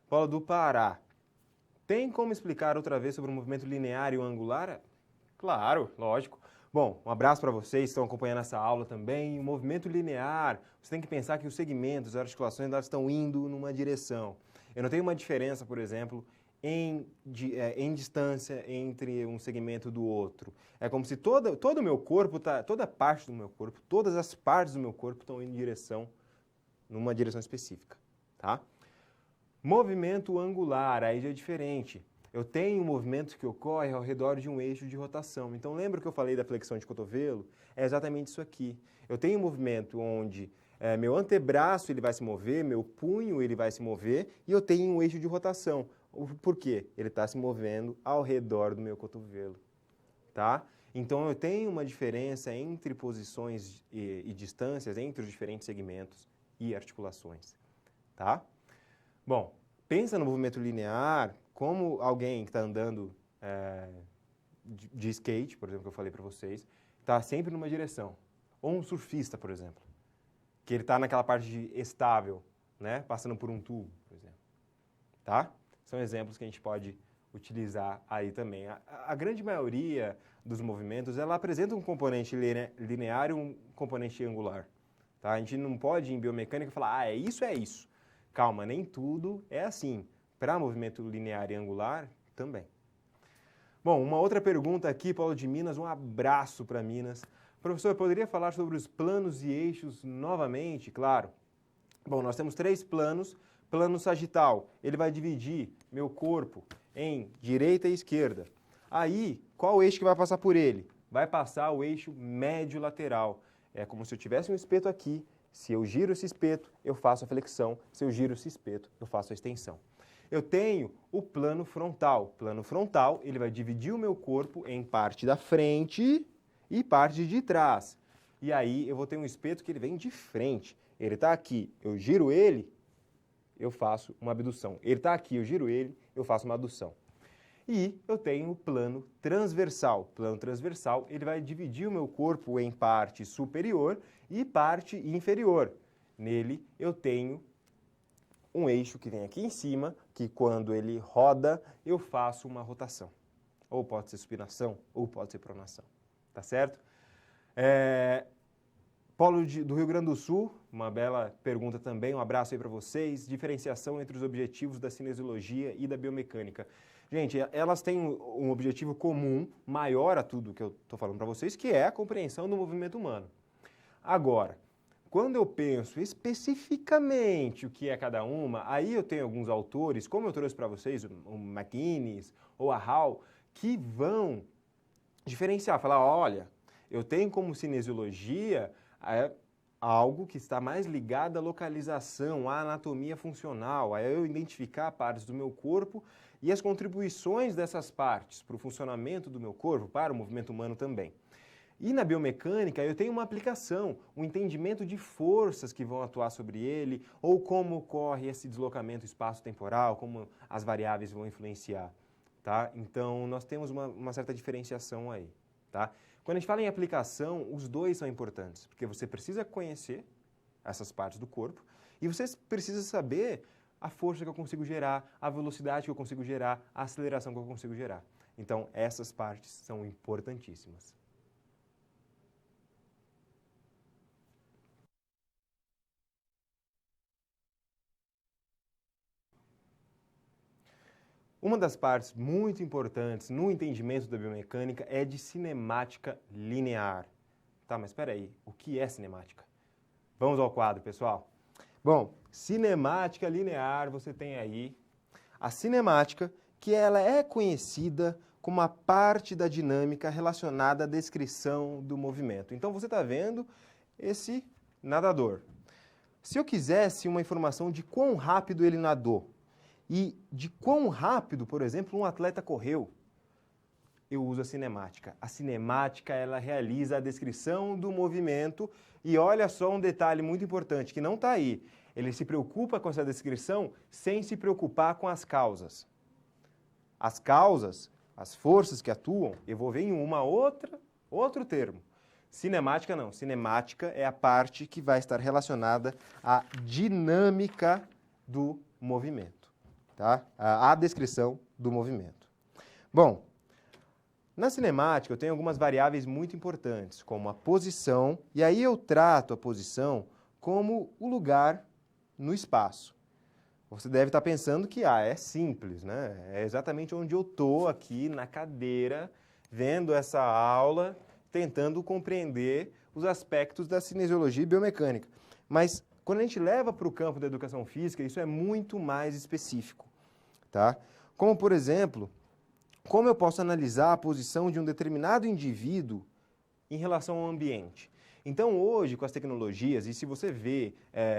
Paulo do Pará. Tem como explicar outra vez sobre o movimento linear e o angular? Claro, lógico. Bom, um abraço para vocês que estão acompanhando essa aula também. O movimento linear, você tem que pensar que os segmentos, as articulações, elas estão indo numa direção. Eu não tenho uma diferença, por exemplo, em distância entre um segmento do outro. É como se todo o meu corpo, toda parte do meu corpo, todas as partes do meu corpo estão indo numa direção específica, tá? Movimento angular, aí já é diferente. Eu tenho um movimento que ocorre ao redor de um eixo de rotação. Então, lembra que eu falei da flexão de cotovelo? É exatamente isso aqui. Eu tenho um movimento onde meu antebraço ele vai se mover, meu punho ele vai se mover, e eu tenho um eixo de rotação. Por quê? Ele está se movendo ao redor do meu cotovelo, tá? Então, eu tenho uma diferença entre posições e distâncias entre os diferentes segmentos e articulações, tá? Bom, pensa no movimento linear como alguém que está andando de skate, por exemplo, que eu falei para vocês, está sempre numa direção. Ou um surfista, por exemplo, que ele está naquela parte estável, né, passando por um tubo, por exemplo. Tá? São exemplos que a gente pode utilizar aí também. A grande maioria dos movimentos, ela apresenta um componente linear e um componente angular. Tá? A gente não pode, em biomecânica, falar, é isso, é isso. Calma, nem tudo é assim. Para movimento linear e angular, também. Bom, uma outra pergunta aqui, Paulo de Minas, um abraço para Minas. Professor, poderia falar sobre os planos e eixos novamente? Claro. Bom, nós temos 3 planos. Plano sagital, ele vai dividir meu corpo em direita e esquerda. Aí, qual o eixo que vai passar por ele? Vai passar o eixo médio-lateral. É como se eu tivesse um espeto aqui. Se eu giro esse espeto, eu faço a flexão. Se eu giro esse espeto, eu faço a extensão. Eu tenho o plano frontal. O plano frontal, ele vai dividir o meu corpo em parte da frente e parte de trás. E aí eu vou ter um espeto que ele vem de frente. Ele está aqui, eu giro ele, eu faço uma abdução. Ele está aqui, eu giro ele, eu faço uma adução. E eu tenho o plano transversal. O plano transversal, ele vai dividir o meu corpo em parte superior e parte inferior. Nele, eu tenho um eixo que vem aqui em cima, que quando ele roda, eu faço uma rotação. Ou pode ser supinação, ou pode ser pronação. Tá certo? Paulo do Rio Grande do Sul, uma bela pergunta também, um abraço aí para vocês. Diferenciação entre os objetivos da cinesiologia e da biomecânica. Gente, elas têm um objetivo comum, maior a tudo que eu estou falando para vocês, que é a compreensão do movimento humano. Agora, quando eu penso especificamente o que é cada uma, aí eu tenho alguns autores, como eu trouxe para vocês, o McInnes ou a Hall, que vão diferenciar, falar, olha, eu tenho como cinesiologia algo que está mais ligado à localização, à anatomia funcional, a eu identificar partes do meu corpo e as contribuições dessas partes para o funcionamento do meu corpo, para o movimento humano também. E na biomecânica eu tenho uma aplicação, um entendimento de forças que vão atuar sobre ele, ou como ocorre esse deslocamento espaço-temporal, como as variáveis vão influenciar. Tá? Então nós temos uma certa diferenciação aí. Tá? Quando a gente fala em aplicação, os dois são importantes, porque você precisa conhecer essas partes do corpo e você precisa saber a força que eu consigo gerar, a velocidade que eu consigo gerar, a aceleração que eu consigo gerar. Então, essas partes são importantíssimas. Uma das partes muito importantes no entendimento da biomecânica é de cinemática linear. Tá, mas espera aí, o que é cinemática? Vamos ao quadro, pessoal. Bom, cinemática linear, você tem aí a cinemática, que ela é conhecida como a parte da dinâmica relacionada à descrição do movimento. Então você está vendo esse nadador. Se eu quisesse uma informação de quão rápido ele nadou e de quão rápido, por exemplo, um atleta correu, eu uso a cinemática. A cinemática, ela realiza a descrição do movimento e olha só um detalhe muito importante que não está aí. Ele se preocupa com essa descrição sem se preocupar com as causas. As causas, as forças que atuam, eu vou ver em outro termo. Cinemática não. Cinemática é a parte que vai estar relacionada à dinâmica do movimento, tá? A descrição do movimento. Bom, na cinemática eu tenho algumas variáveis muito importantes, como a posição, e aí eu trato a posição como o lugar no espaço. Você deve estar pensando que é simples, né? É exatamente onde eu estou aqui na cadeira, vendo essa aula, tentando compreender os aspectos da cinesiologia e biomecânica. Mas quando a gente leva para o campo da educação física, isso é muito mais específico, tá? Como, por exemplo, como eu posso analisar a posição de um determinado indivíduo em relação ao ambiente? Então, hoje, com as tecnologias, e se você vê,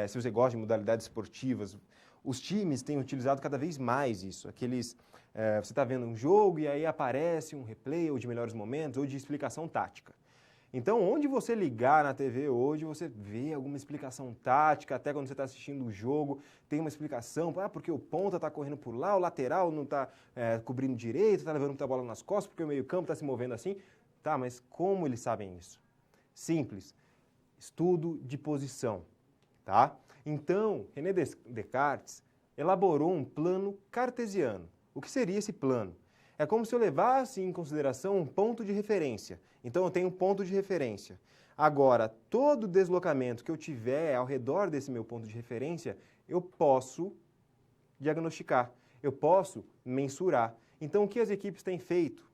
se você gosta de modalidades esportivas, os times têm utilizado cada vez mais isso. Você está vendo um jogo e aí aparece um replay ou de melhores momentos ou de explicação tática. Então, onde você ligar na TV hoje, você vê alguma explicação tática, até quando você está assistindo o jogo, tem uma explicação, porque o ponta está correndo por lá, o lateral não está cobrindo direito, está levando muita bola nas costas, porque o meio-campo está se movendo assim. Tá, mas como eles sabem isso? Simples. Estudo de posição, tá? Então, René Descartes elaborou um plano cartesiano. O que seria esse plano? É como se eu levasse em consideração um ponto de referência. Então, eu tenho um ponto de referência. Agora, todo deslocamento que eu tiver ao redor desse meu ponto de referência, eu posso diagnosticar, eu posso mensurar. Então, o que as equipes têm feito?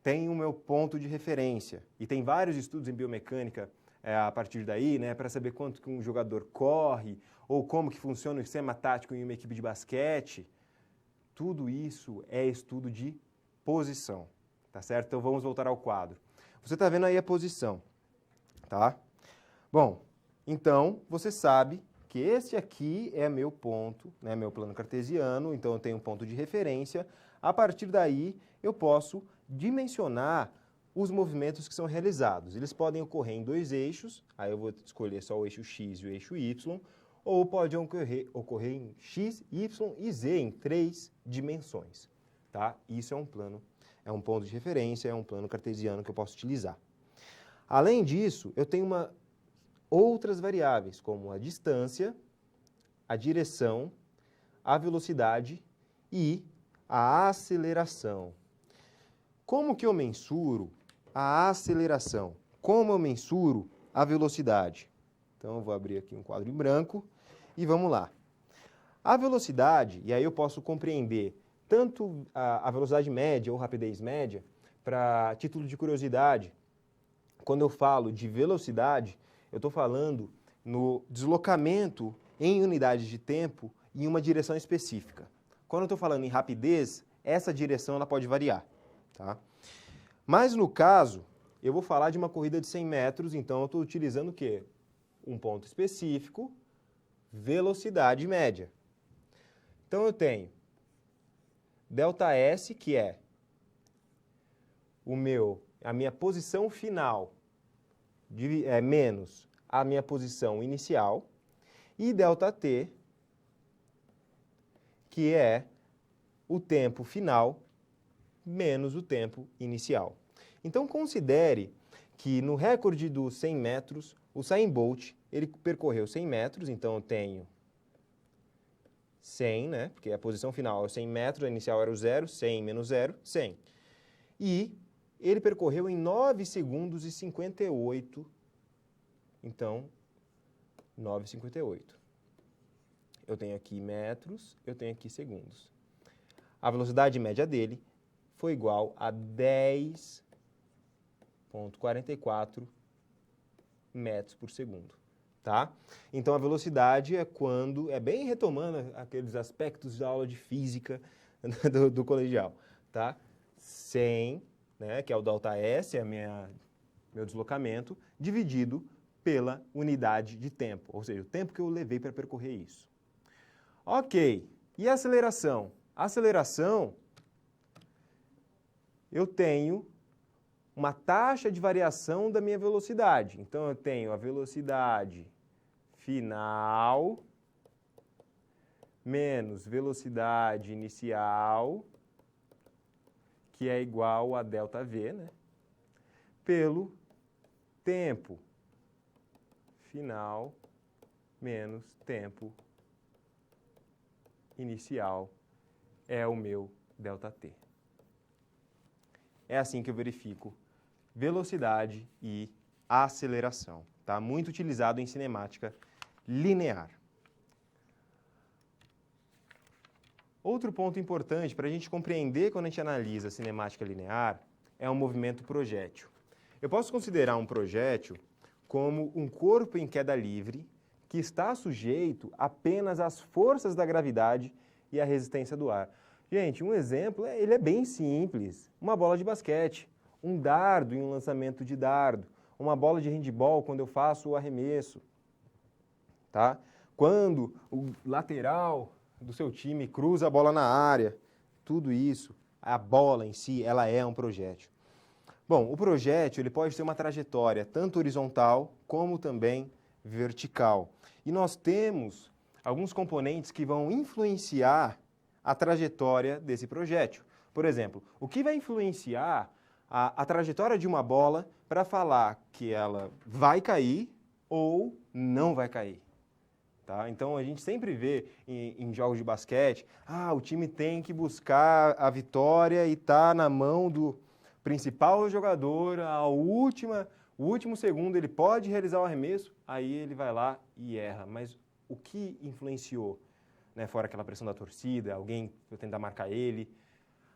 Tem o meu ponto de referência. E tem vários estudos em biomecânica a partir daí, né, para saber quanto que um jogador corre, ou como que funciona o esquema tático em uma equipe de basquete. Tudo isso é estudo de posição, tá certo? Então vamos voltar ao quadro. Você está vendo aí a posição, tá? Bom, então você sabe que esse aqui é meu ponto, né, meu plano cartesiano, então eu tenho um ponto de referência. A partir daí eu posso dimensionar os movimentos que são realizados. Eles podem ocorrer em dois eixos, aí eu vou escolher só o eixo X e o eixo Y, ou pode ocorrer em X, Y e Z, em 3 dimensões. Tá? Isso é um plano, é um ponto de referência, é um plano cartesiano que eu posso utilizar. Além disso, eu tenho outras variáveis, como a distância, a direção, a velocidade e a aceleração. Como que eu mensuro a aceleração? Como eu mensuro a velocidade? Então, eu vou abrir aqui um quadro em branco e vamos lá. A velocidade, e aí eu posso compreender tanto a velocidade média ou rapidez média, para título de curiosidade, quando eu falo de velocidade, eu estou falando no deslocamento em unidades de tempo em uma direção específica. Quando eu estou falando em rapidez, essa direção ela pode variar, tá? Mas no caso, eu vou falar de uma corrida de 100 metros, então eu estou utilizando o quê? Um ponto específico, velocidade média. Então eu tenho ΔS, que é a minha posição final, menos a minha posição inicial, e ΔT, que é o tempo final menos o tempo inicial. Então, considere que no recorde dos 100 metros, o Usain Bolt, ele percorreu 100 metros, então eu tenho 100, né? Porque a posição final é o 100 metros, a inicial era o 0, 100 menos 0, 100. E ele percorreu em 9 segundos e 58, então, 9,58. Eu tenho aqui metros, eu tenho aqui segundos. A velocidade média dele foi igual a 10,44 metros por segundo, tá? Então, a velocidade é bem retomando aqueles aspectos da aula de física do colegial, tá? 100, né, que é o ΔS, é meu deslocamento, dividido pela unidade de tempo, ou seja, o tempo que eu levei para percorrer isso. Ok, e a aceleração? A aceleração, eu tenho uma taxa de variação da minha velocidade. Então, eu tenho a velocidade final menos velocidade inicial, que é igual a ΔV, né, pelo tempo final menos tempo inicial é o meu ΔT. É assim que eu verifico velocidade e aceleração. Tá? Muito utilizado em cinemática linear. Outro ponto importante para a gente compreender quando a gente analisa a cinemática linear é o movimento projétil. Eu posso considerar um projétil como um corpo em queda livre que está sujeito apenas às forças da gravidade e à resistência do ar. Gente, um exemplo, ele é bem simples. Uma bola de basquete, um dardo em um lançamento de dardo, uma bola de handebol quando eu faço o arremesso. Tá? Quando o lateral do seu time cruza a bola na área, tudo isso, a bola em si, ela é um projétil. Bom, o projétil ele pode ter uma trajetória tanto horizontal como também vertical. E nós temos alguns componentes que vão influenciar a trajetória desse projétil. Por exemplo, o que vai influenciar a trajetória de uma bola para falar que ela vai cair ou não vai cair? Tá? Então, a gente sempre vê em jogos de basquete, o time tem que buscar a vitória e está na mão do principal jogador, o último segundo ele pode realizar o arremesso, aí ele vai lá e erra. Mas o que influenciou? Né, fora aquela pressão da torcida, alguém tentar marcar ele.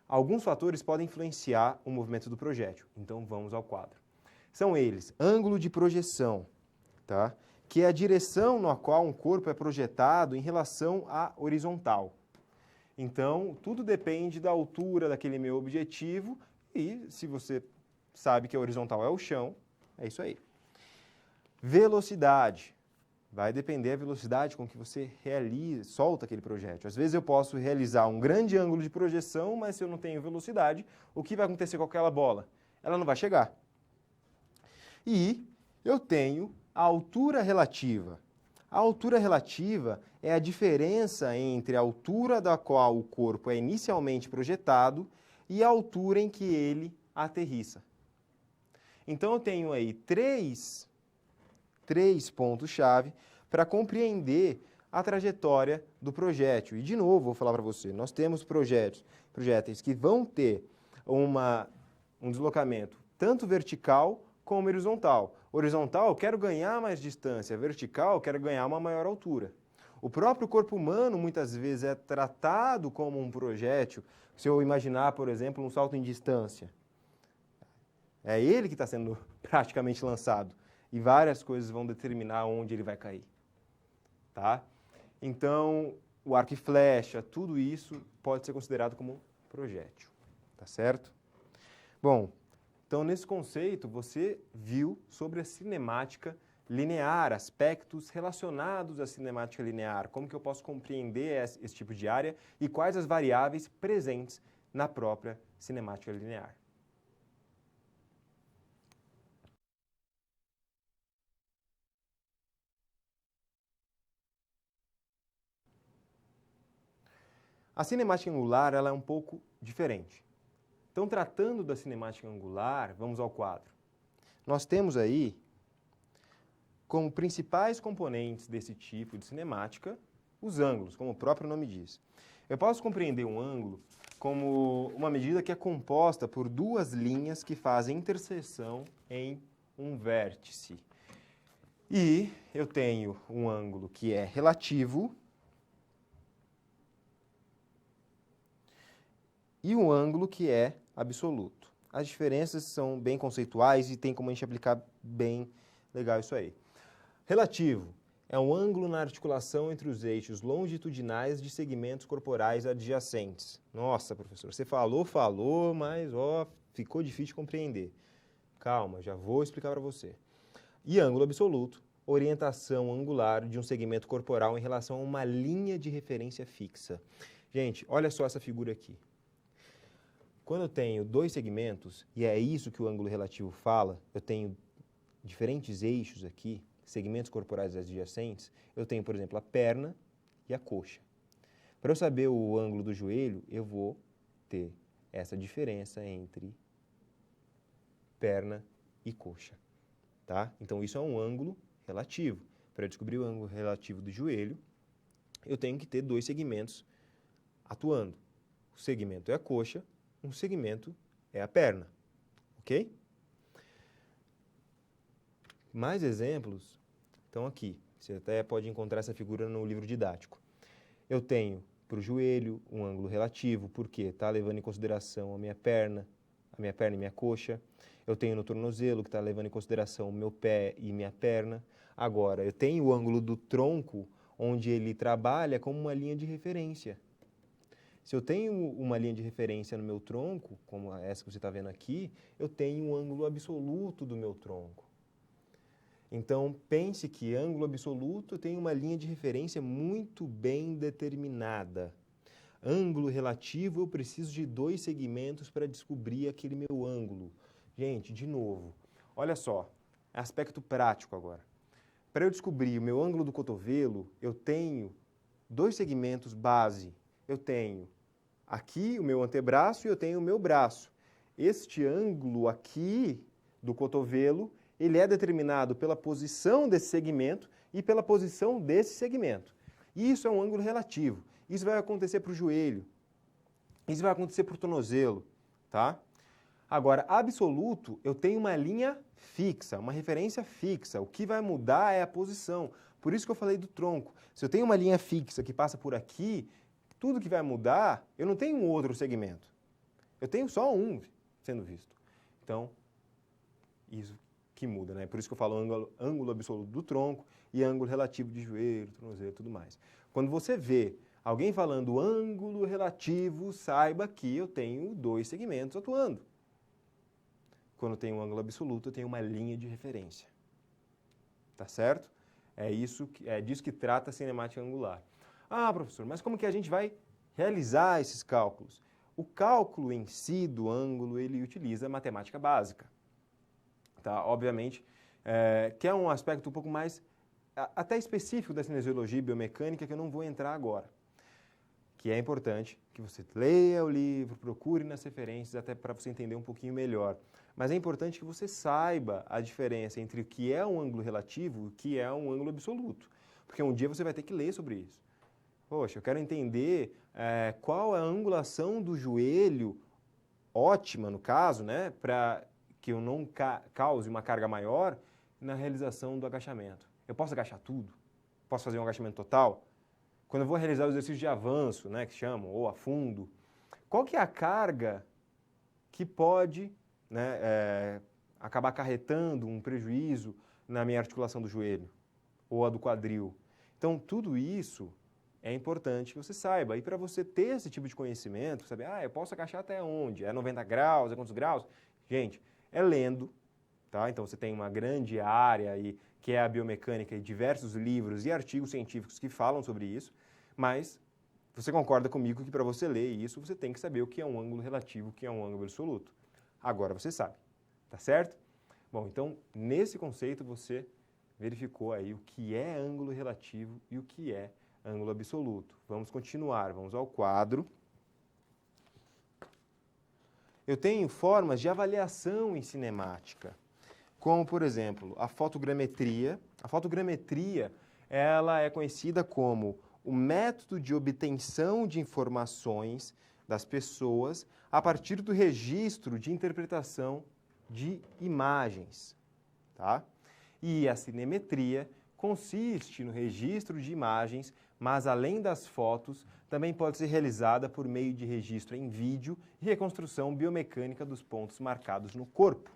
Alguns fatores podem influenciar o movimento do projétil. Então, vamos ao quadro. São eles: ângulo de projeção, tá? Que é a direção na qual um corpo é projetado em relação à horizontal. Então, tudo depende da altura daquele meu objetivo e se você sabe que a horizontal é o chão, é isso aí. Velocidade. Vai depender da velocidade com que você solta aquele projétil. Às vezes eu posso realizar um grande ângulo de projeção, mas se eu não tenho velocidade, o que vai acontecer com aquela bola? Ela não vai chegar. E eu tenho a altura relativa. A altura relativa é a diferença entre a altura da qual o corpo é inicialmente projetado e a altura em que ele aterrissa. Então eu tenho aí três pontos-chave para compreender a trajetória do projétil. E, de novo, vou falar para você, nós temos projéteis que vão ter um deslocamento tanto vertical como horizontal. Horizontal, eu quero ganhar mais distância. Vertical, eu quero ganhar uma maior altura. O próprio corpo humano, muitas vezes, é tratado como um projétil. Se eu imaginar, por exemplo, um salto em distância. É ele que está sendo praticamente lançado. E várias coisas vão determinar onde ele vai cair. Tá? Então, o arco e flecha, tudo isso pode ser considerado como projétil. Tá certo? Bom, então nesse conceito você viu sobre a cinemática linear, aspectos relacionados à cinemática linear, como que eu posso compreender esse tipo de área e quais as variáveis presentes na própria cinemática linear. A cinemática angular ela é um pouco diferente. Então, tratando da cinemática angular, vamos ao quadro. Nós temos aí, como principais componentes desse tipo de cinemática, os ângulos, como o próprio nome diz. Eu posso compreender um ângulo como uma medida que é composta por duas linhas que fazem interseção em um vértice. E eu tenho um ângulo que é relativo e um ângulo que é absoluto. As diferenças são bem conceituais e tem como a gente aplicar bem legal isso aí. Relativo é um ângulo na articulação entre os eixos longitudinais de segmentos corporais adjacentes. Nossa, professor, você falou, mas ficou difícil de compreender. Calma, já vou explicar para você. E ângulo absoluto, orientação angular de um segmento corporal em relação a uma linha de referência fixa. Gente, olha só essa figura aqui. Quando eu tenho dois segmentos, e é isso que o ângulo relativo fala, eu tenho diferentes eixos aqui, segmentos corporais adjacentes, eu tenho, por exemplo, a perna e a coxa. Para eu saber o ângulo do joelho, eu vou ter essa diferença entre perna e coxa, tá? Então, isso é um ângulo relativo. Para descobrir o ângulo relativo do joelho, eu tenho que ter dois segmentos atuando. O segmento é a coxa, um segmento é a perna, ok? Mais exemplos estão aqui. Você até pode encontrar essa figura no livro didático. Eu tenho para o joelho um ângulo relativo, porque está levando em consideração a minha perna e minha coxa. Eu tenho no tornozelo, que está levando em consideração o meu pé e minha perna. Agora, eu tenho o ângulo do tronco, onde ele trabalha como uma linha de referência. Se eu tenho uma linha de referência no meu tronco, como essa que você está vendo aqui, eu tenho um ângulo absoluto do meu tronco. Então, pense que ângulo absoluto tem uma linha de referência muito bem determinada. Ângulo relativo, eu preciso de dois segmentos para descobrir aquele meu ângulo. Gente, de novo, olha só, aspecto prático agora. Para eu descobrir o meu ângulo do cotovelo, eu tenho dois segmentos base. Eu tenho aqui o meu antebraço e eu tenho o meu braço. Este ângulo aqui do cotovelo, ele é determinado pela posição desse segmento e pela posição desse segmento. Isso é um ângulo relativo. Isso vai acontecer para o joelho. Isso vai acontecer para o tornozelo, tá? Agora, absoluto, eu tenho uma linha fixa, uma referência fixa. O que vai mudar é a posição. Por isso que eu falei do tronco. Se eu tenho uma linha fixa que passa por aqui, tudo que vai mudar, eu não tenho um outro segmento. Eu tenho só um sendo visto. Então, isso que muda, né? Por isso que eu falo ângulo absoluto do tronco e ângulo relativo de joelho, tornozelo e tudo mais. Quando você vê alguém falando ângulo relativo, saiba que eu tenho dois segmentos atuando. Quando eu tenho um ângulo absoluto, eu tenho uma linha de referência. Tá certo? É disso que trata a cinemática angular. Ah, professor, mas como que a gente vai realizar esses cálculos? O cálculo em si do ângulo, ele utiliza matemática básica. Tá? Obviamente, que é um aspecto um pouco mais, até específico da cinesiologia e biomecânica, que eu não vou entrar agora. Que é importante que você leia o livro, procure nas referências, até para você entender um pouquinho melhor. Mas é importante que você saiba a diferença entre o que é um ângulo relativo e o que é um ângulo absoluto. Porque um dia você vai ter que ler sobre isso. Poxa, eu quero entender qual é a angulação do joelho ótima, no caso, né, para que eu não cause uma carga maior na realização do agachamento. Eu posso agachar tudo? Posso fazer um agachamento total? Quando eu vou realizar o exercício de avanço, né, que chamam, ou a fundo, qual que é a carga que pode, né, acabar acarretando um prejuízo na minha articulação do joelho ou a do quadril? Então, tudo isso é importante que você saiba. E para você ter esse tipo de conhecimento, saber, eu posso agachar até onde? É 90 graus? É quantos graus? Gente, é lendo, tá? Então você tem uma grande área aí, que é a biomecânica, e diversos livros e artigos científicos que falam sobre isso, mas você concorda comigo que para você ler isso, você tem que saber o que é um ângulo relativo, o que é um ângulo absoluto. Agora você sabe, tá certo? Bom, então, nesse conceito você verificou aí o que é ângulo relativo e o que é ângulo absoluto. Vamos continuar, vamos ao quadro. Eu tenho formas de avaliação em cinemática, como, por exemplo, a fotogrametria. A fotogrametria, ela é conhecida como o método de obtenção de informações das pessoas a partir do registro de interpretação de imagens, tá? E a cinemetria consiste no registro de imagens, mas além das fotos, também pode ser realizada por meio de registro em vídeo e reconstrução biomecânica dos pontos marcados no corpo,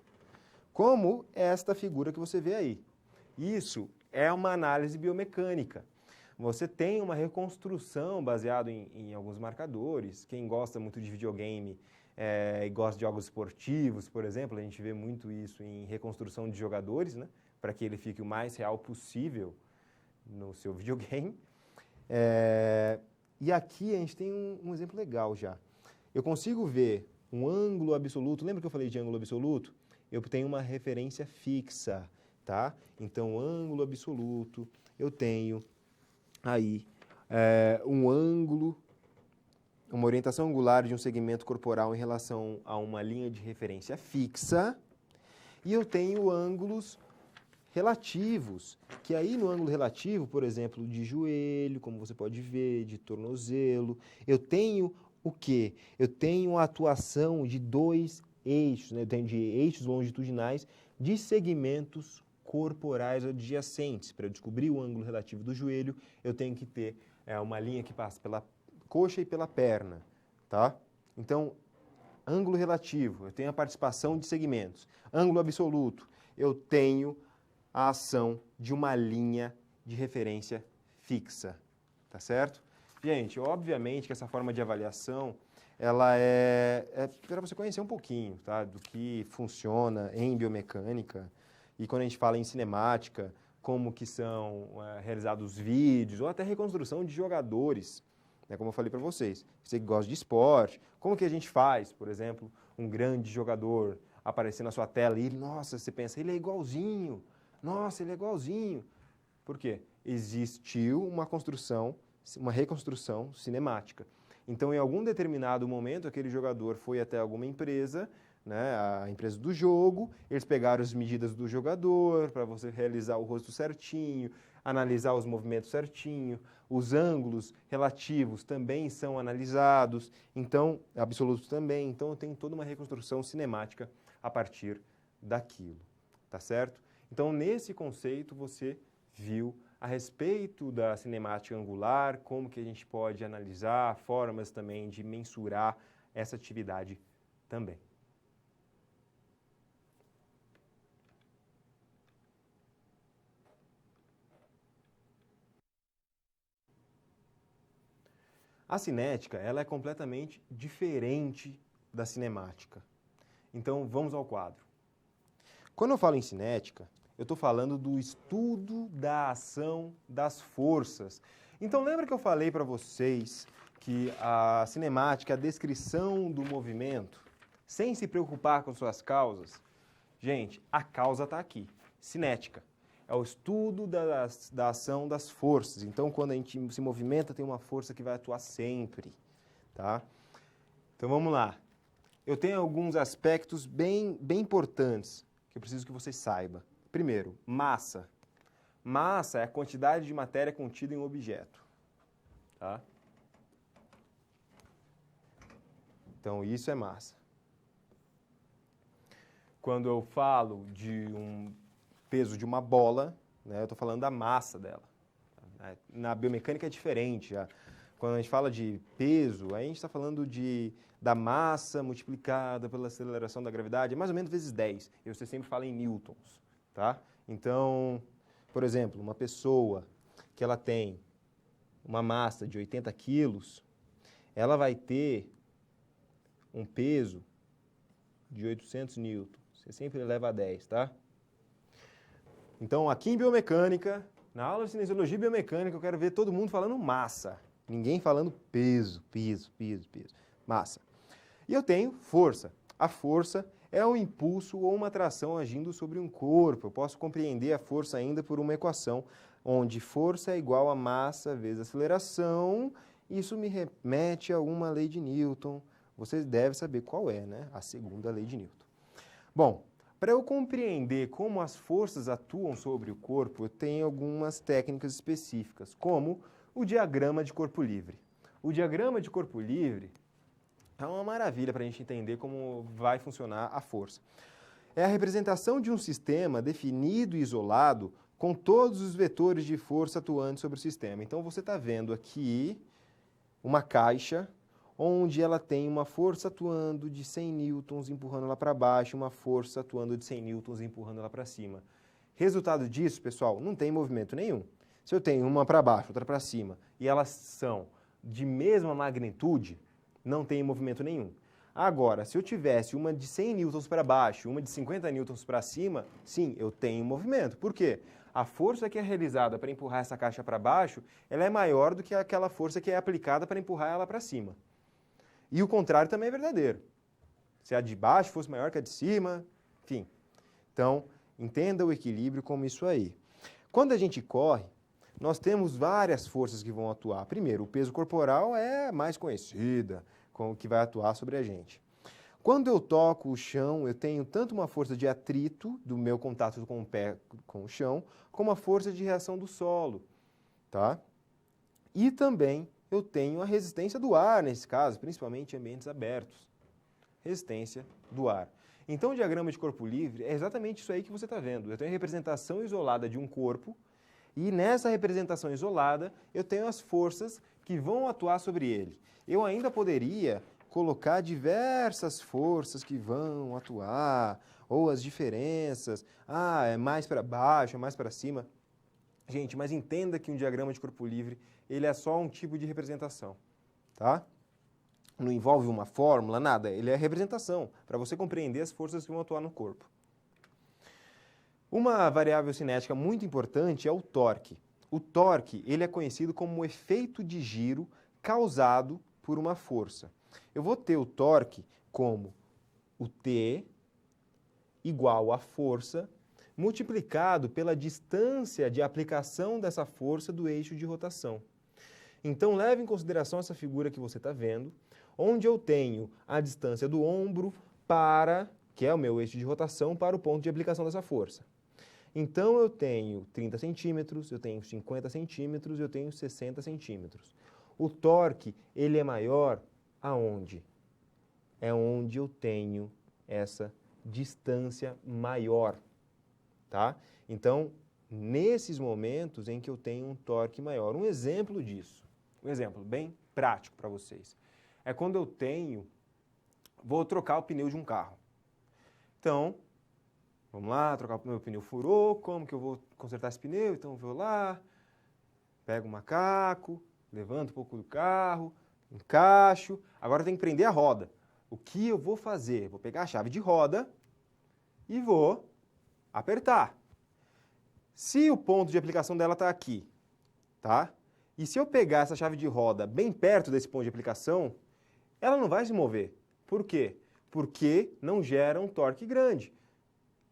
como esta figura que você vê aí. Isso é uma análise biomecânica. Você tem uma reconstrução baseada em alguns marcadores. Quem gosta muito de videogame e gosta de jogos esportivos, por exemplo, a gente vê muito isso em reconstrução de jogadores, né? Para que ele fique o mais real possível no seu videogame. E aqui a gente tem um exemplo legal já. Eu consigo ver um ângulo absoluto. Lembra que eu falei de ângulo absoluto? Eu tenho uma referência fixa, tá? Então, ângulo absoluto, eu tenho aí um ângulo uma orientação angular de um segmento corporal em relação a uma linha de referência fixa, e eu tenho ângulos relativos, que aí no ângulo relativo, por exemplo, de joelho, como você pode ver, de tornozelo, eu tenho o quê? Eu tenho a atuação de dois eixos, né? Eu tenho de eixos longitudinais de segmentos corporais adjacentes. Para eu descobrir o ângulo relativo do joelho, eu tenho que ter uma linha que passa pela coxa e pela perna, tá? Então, ângulo relativo, eu tenho a participação de segmentos. Ângulo absoluto, eu tenho a ação de uma linha de referência fixa, tá certo? Gente, obviamente que essa forma de avaliação, ela é para você conhecer um pouquinho, tá? Do que funciona em biomecânica e quando a gente fala em cinemática, como que são realizados vídeos ou até reconstrução de jogadores, né? Como eu falei para vocês, você que gosta de esporte, como que a gente faz, por exemplo, um grande jogador aparecer na sua tela e, nossa, você pensa, ele é igualzinho, nossa, ele é igualzinho. Por quê? Existiu uma construção, uma reconstrução cinemática. Então, em algum determinado momento, aquele jogador foi até alguma empresa, né, a empresa do jogo, eles pegaram as medidas do jogador para você realizar o rosto certinho, analisar os movimentos certinho, os ângulos relativos também são analisados, então, absolutos também, então eu tenho toda uma reconstrução cinemática a partir daquilo, tá certo? Então, nesse conceito, você viu a respeito da cinemática angular, como que a gente pode analisar, formas também de mensurar essa atividade também. A cinética, ela é completamente diferente da cinemática. Então, vamos ao quadro. Quando eu falo em cinética, eu estou falando do estudo da ação das forças. Então, lembra que eu falei para vocês que a cinemática é a descrição do movimento, sem se preocupar com suas causas? Gente, a causa está aqui, cinética. É o estudo da ação das forças. Então, quando a gente se movimenta, tem uma força que vai atuar sempre, tá? Então, vamos lá. Eu tenho alguns aspectos bem importantes que eu preciso que você saiba. Primeiro, massa. Massa é a quantidade de matéria contida em um objeto, tá? Então, isso é massa. Quando eu falo de um peso de uma bola, né, eu estou falando da massa dela. Na biomecânica é diferente. Já. Quando a gente fala de peso, aí a gente está falando da massa multiplicada pela aceleração da gravidade, é mais ou menos vezes 10. E você sempre fala em newtons, tá? Então, por exemplo, uma pessoa que ela tem uma massa de 80 quilos, ela vai ter um peso de 800 newtons. Você sempre eleva a 10, tá? Então, aqui em biomecânica, na aula de cinesiologia e biomecânica, eu quero ver todo mundo falando massa. Ninguém falando peso. Massa. E eu tenho força. A força é um impulso ou uma atração agindo sobre um corpo. Eu posso compreender a força ainda por uma equação, onde força é igual a massa vezes aceleração. Isso me remete a uma lei de Newton. Você deve saber qual é, né? A segunda lei de Newton. Bom, para eu compreender como as forças atuam sobre o corpo, eu tenho algumas técnicas específicas, como o diagrama de corpo livre. O diagrama de corpo livre é uma maravilha para a gente entender como vai funcionar a força. É a representação de um sistema definido e isolado com todos os vetores de força atuantes sobre o sistema. Então, você está vendo aqui uma caixa onde ela tem uma força atuando de 100 newtons empurrando ela para baixo, uma força atuando de 100 newtons empurrando ela para cima. Resultado disso, pessoal, não tem movimento nenhum. Se eu tenho uma para baixo, outra para cima, e elas são de mesma magnitude, não tem movimento nenhum. Agora, se eu tivesse uma de 100 newtons para baixo, uma de 50 newtons para cima, sim, eu tenho movimento. Por quê? A força que é realizada para empurrar essa caixa para baixo, ela é maior do que aquela força que é aplicada para empurrar ela para cima. E o contrário também é verdadeiro. Se a de baixo fosse maior que a de cima, enfim. Então, entenda o equilíbrio como isso aí. Quando a gente corre, nós temos várias forças que vão atuar. Primeiro, o peso corporal é a mais conhecida, que vai atuar sobre a gente. Quando eu toco o chão, eu tenho tanto uma força de atrito do meu contato com o pé com o chão, como a força de reação do solo, tá? E também eu tenho a resistência do ar, nesse caso, principalmente em ambientes abertos. Resistência do ar. Então, o diagrama de corpo livre é exatamente isso aí que você está vendo. Eu tenho a representação isolada de um corpo e nessa representação isolada eu tenho as forças que vão atuar sobre ele. Eu ainda poderia colocar diversas forças que vão atuar, ou as diferenças, é mais para baixo, é mais para cima. Gente, mas entenda que um diagrama de corpo livre, ele é só um tipo de representação, tá? Não envolve uma fórmula, nada, ele é representação, para você compreender as forças que vão atuar no corpo. Uma variável cinética muito importante é o torque. O torque, ele é conhecido como o efeito de giro causado por uma força. Eu vou ter o torque como o T igual à força multiplicado pela distância de aplicação dessa força do eixo de rotação. Então, leve em consideração essa figura que você está vendo, onde eu tenho a distância do ombro que é o meu eixo de rotação, para o ponto de aplicação dessa força. Então, eu tenho 30 centímetros, eu tenho 50 centímetros, eu tenho 60 centímetros. O torque, ele é maior aonde? É onde eu tenho essa distância maior, tá? Então, nesses momentos em que eu tenho um torque maior. Um exemplo disso, um exemplo bem prático para vocês, é quando eu vou trocar o pneu de um carro. Então, vamos lá, trocar o meu pneu furou, como que eu vou consertar esse pneu? Então, eu vou lá, pego o macaco, levanto um pouco do carro, encaixo, agora eu tenho que prender a roda. O que eu vou fazer? Vou pegar a chave de roda e vou apertar. Se o ponto de aplicação dela está aqui, tá? E se eu pegar essa chave de roda bem perto desse ponto de aplicação, ela não vai se mover. Por quê? Porque não gera um torque grande.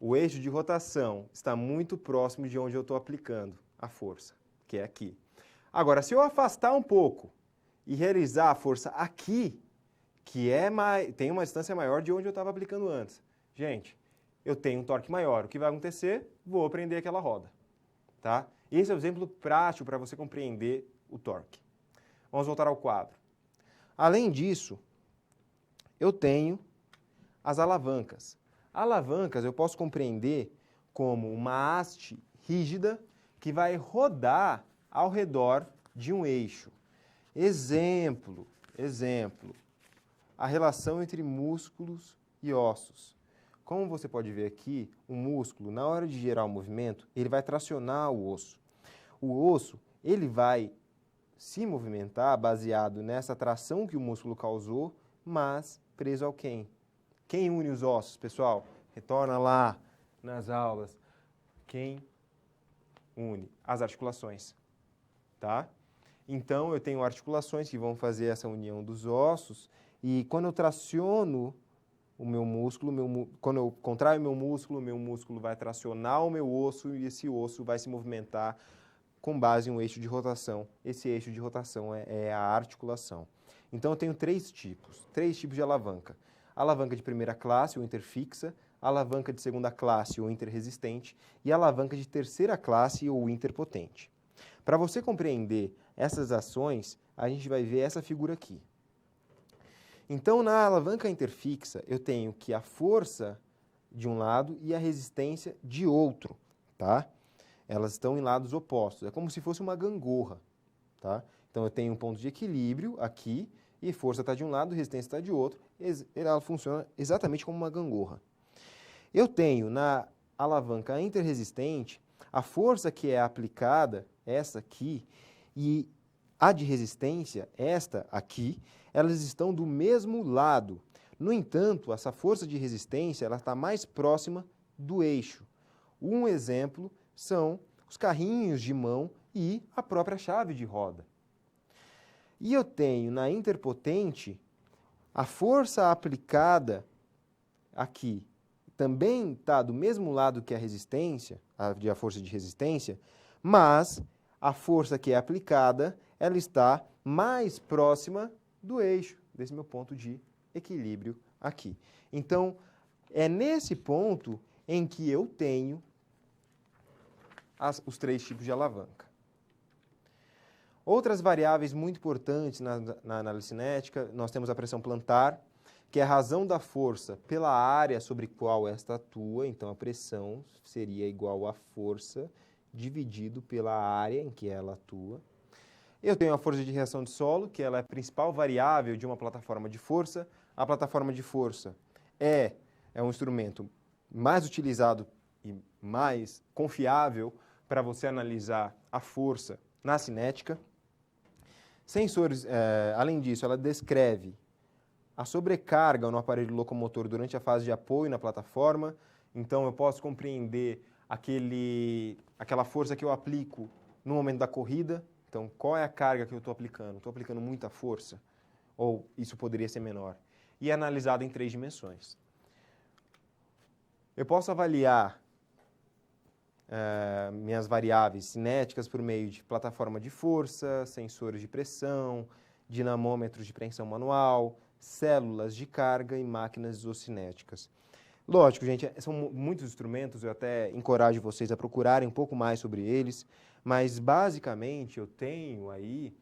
O eixo de rotação está muito próximo de onde eu estou aplicando a força, que é aqui. Agora, se eu afastar um pouco e realizar a força aqui, que tem uma distância maior de onde eu estava aplicando antes, gente, eu tenho um torque maior. O que vai acontecer? Vou prender aquela roda, tá? Esse é o exemplo prático para você compreender o torque. Vamos voltar ao quadro. Além disso, eu tenho as alavancas. Alavancas eu posso compreender como uma haste rígida que vai rodar ao redor de um eixo. Exemplo, a relação entre músculos e ossos. Como você pode ver aqui, o músculo, na hora de gerar o movimento, ele vai tracionar o osso. O osso, ele vai se movimentar baseado nessa tração que o músculo causou, mas preso ao quem? Quem une os ossos, pessoal? Retorna lá nas aulas. Quem une? As articulações, tá? Então, eu tenho articulações que vão fazer essa união dos ossos e quando eu traciono o meu músculo, quando eu contraio o meu músculo vai tracionar o meu osso e esse osso vai se movimentar com base em um eixo de rotação. Esse eixo de rotação é a articulação. Então, eu tenho três tipos de alavanca. Alavanca de primeira classe, ou interfixa, alavanca de segunda classe, ou interresistente, e alavanca de terceira classe, ou interpotente. Para você compreender essas ações, a gente vai ver essa figura aqui. Então, na alavanca interfixa, eu tenho que a força de um lado e a resistência de outro, tá? Elas estão em lados opostos. É como se fosse uma gangorra, tá? Então, eu tenho um ponto de equilíbrio aqui, e força está de um lado, resistência está de outro. Ela funciona exatamente como uma gangorra. Eu tenho na alavanca interresistente a força que é aplicada, essa aqui, e a de resistência, esta aqui, elas estão do mesmo lado. No entanto, essa força de resistência ela está mais próxima do eixo. Um exemplo são os carrinhos de mão e a própria chave de roda. E eu tenho na interpotente a força aplicada aqui também está do mesmo lado que a resistência, a força de resistência, mas a força que é aplicada, ela está mais próxima do eixo, desse meu ponto de equilíbrio aqui. Então, é nesse ponto em que eu tenho os três tipos de alavanca. Outras variáveis muito importantes na análise cinética, nós temos a pressão plantar, que é a razão da força pela área sobre qual esta atua. Então, a pressão seria igual à força dividido pela área em que ela atua. Eu tenho a força de reação de solo, que ela é a principal variável de uma plataforma de força. A plataforma de força é um instrumento mais utilizado e mais confiável para você analisar a força na cinética. Sensores, além disso, ela descreve a sobrecarga no aparelho locomotor durante a fase de apoio na plataforma. Então, eu posso compreender aquela força que eu aplico no momento da corrida. Então, qual é a carga que eu estou aplicando? Estou aplicando muita força? Ou isso poderia ser menor? E é analisado em 3 dimensões. Eu posso avaliar minhas variáveis cinéticas por meio de plataforma de força, sensores de pressão, dinamômetros de preensão manual, células de carga e máquinas isocinéticas. Lógico, gente, são muitos instrumentos, eu até encorajo vocês a procurarem um pouco mais sobre eles, mas basicamente eu tenho aí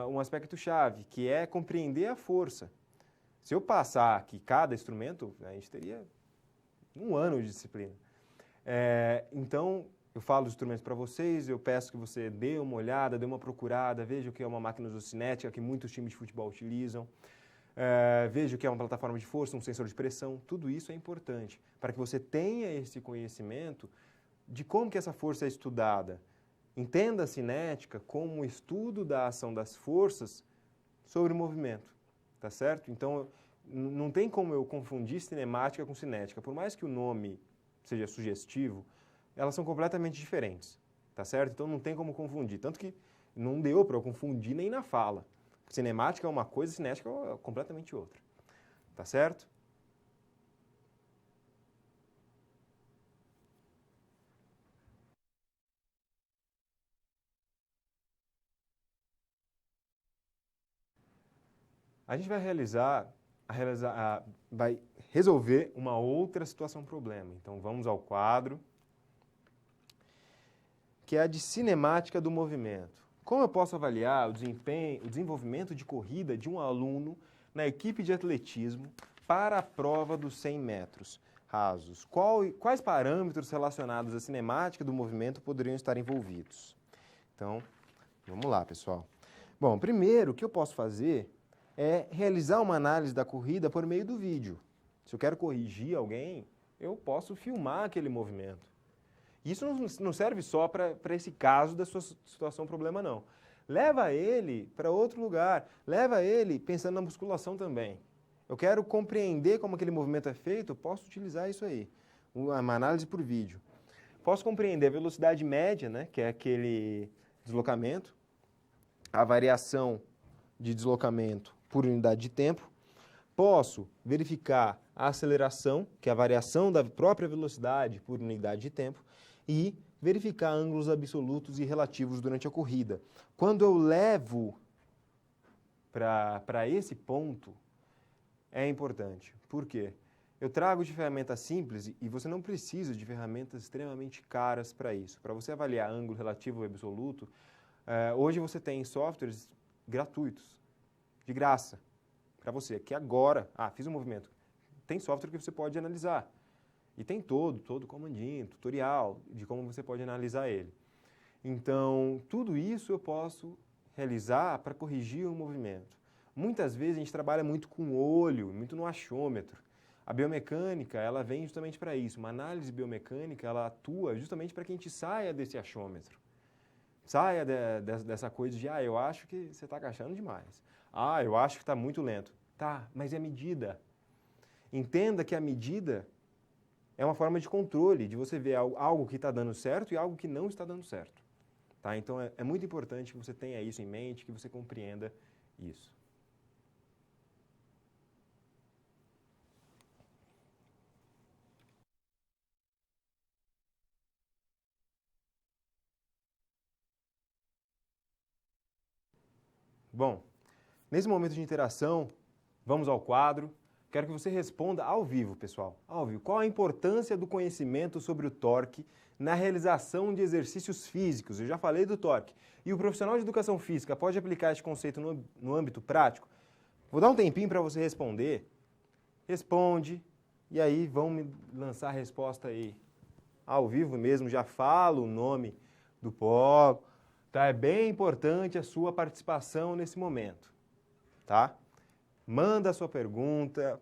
um aspecto chave, que é compreender a força. Se eu passar aqui cada instrumento, a gente teria um ano de disciplina. Então, eu falo os instrumentos para vocês, eu peço que você dê uma olhada, dê uma procurada, veja o que é uma máquina isocinética que muitos times de futebol utilizam, veja o que é uma plataforma de força, um sensor de pressão, tudo isso é importante para que você tenha esse conhecimento de como que essa força é estudada. Entenda a cinética como o estudo da ação das forças sobre o movimento, tá certo? Então, não tem como eu confundir cinemática com cinética, por mais que o nome seja sugestivo, elas são completamente diferentes, tá certo? Então não tem como confundir, tanto que não deu para eu confundir nem na fala. Cinemática é uma coisa, cinética é completamente outra, tá certo? A gente vai vai resolver uma outra situação problema. Então vamos ao quadro, que é a de cinemática do movimento. Como eu posso avaliar o desenvolvimento de corrida de um aluno na equipe de atletismo para a prova dos 100 metros rasos? Quais parâmetros relacionados à cinemática do movimento poderiam estar envolvidos? Então, vamos lá, pessoal. Bom, primeiro, o que eu posso fazer é realizar uma análise da corrida por meio do vídeo. Se eu quero corrigir alguém, eu posso filmar aquele movimento. Isso não serve só para esse caso da sua situação problema, não. Leva ele para outro lugar, leva ele pensando na musculação também. Eu quero compreender como aquele movimento é feito, eu posso utilizar isso aí, uma análise por vídeo. Posso compreender a velocidade média, né, que é aquele deslocamento, a variação de deslocamento por unidade de tempo. Posso verificar a aceleração, que é a variação da própria velocidade por unidade de tempo, e verificar ângulos absolutos e relativos durante a corrida. Quando eu levo para esse ponto, é importante. Por quê? Eu trago de ferramentas simples e você não precisa de ferramentas extremamente caras para isso. Para você avaliar ângulo relativo e absoluto, hoje você tem softwares gratuitos, de graça, para você, que agora, fiz um movimento, tem software que você pode analisar. E tem todo comandinho, tutorial de como você pode analisar ele. Então, tudo isso eu posso realizar para corrigir o movimento. Muitas vezes a gente trabalha muito com o olho, muito no achômetro. A biomecânica, ela vem justamente para isso. Uma análise biomecânica, ela atua justamente para que a gente saia desse achômetro. Saia dessa coisa de, eu acho que você está agachando demais. Eu acho que está muito lento. Tá, mas é medida. Entenda que a medida é uma forma de controle, de você ver algo que está dando certo e algo que não está dando certo. Tá? Então, é muito importante que você tenha isso em mente, que você compreenda isso. Bom, nesse momento de interação, vamos ao quadro. Quero que você responda ao vivo, pessoal. Ao vivo. Qual a importância do conhecimento sobre o torque na realização de exercícios físicos? Eu já falei do torque. E o profissional de educação física pode aplicar este conceito no âmbito prático? Vou dar um tempinho para você responder. Responde. E aí vão me lançar a resposta aí. Ao vivo mesmo, já falo o nome do polo. Tá? É bem importante a sua participação nesse momento. Tá? Manda a sua pergunta,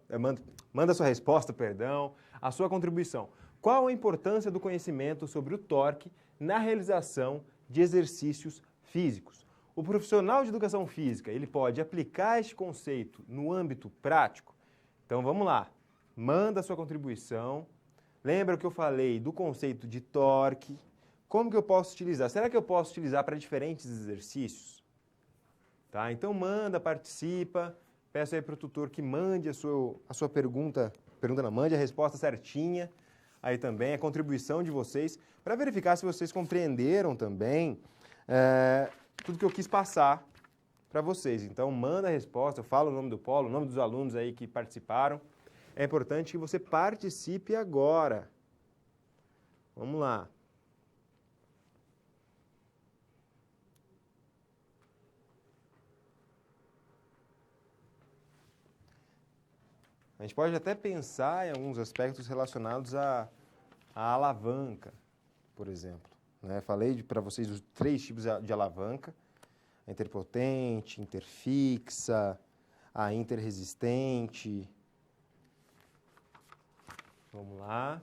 manda a sua resposta, perdão, a sua contribuição. Qual a importância do conhecimento sobre o torque na realização de exercícios físicos? O profissional de educação física, ele pode aplicar este conceito no âmbito prático? Então vamos lá, manda a sua contribuição. Lembra que eu falei do conceito de torque? Como que eu posso utilizar? Será que eu posso utilizar para diferentes exercícios? Tá? Então manda, participa. Peço aí para o tutor que mande a sua pergunta, mande a resposta certinha, aí também a contribuição de vocês, para verificar se vocês compreenderam também tudo que eu quis passar para vocês. Então, manda a resposta, fala o nome do polo, o nome dos alunos aí que participaram. É importante que você participe agora. Vamos lá. A gente pode até pensar em alguns aspectos relacionados à alavanca, por exemplo. Né? Falei para vocês os 3 tipos de alavanca: a interpotente, interfixa, a interresistente. Vamos lá.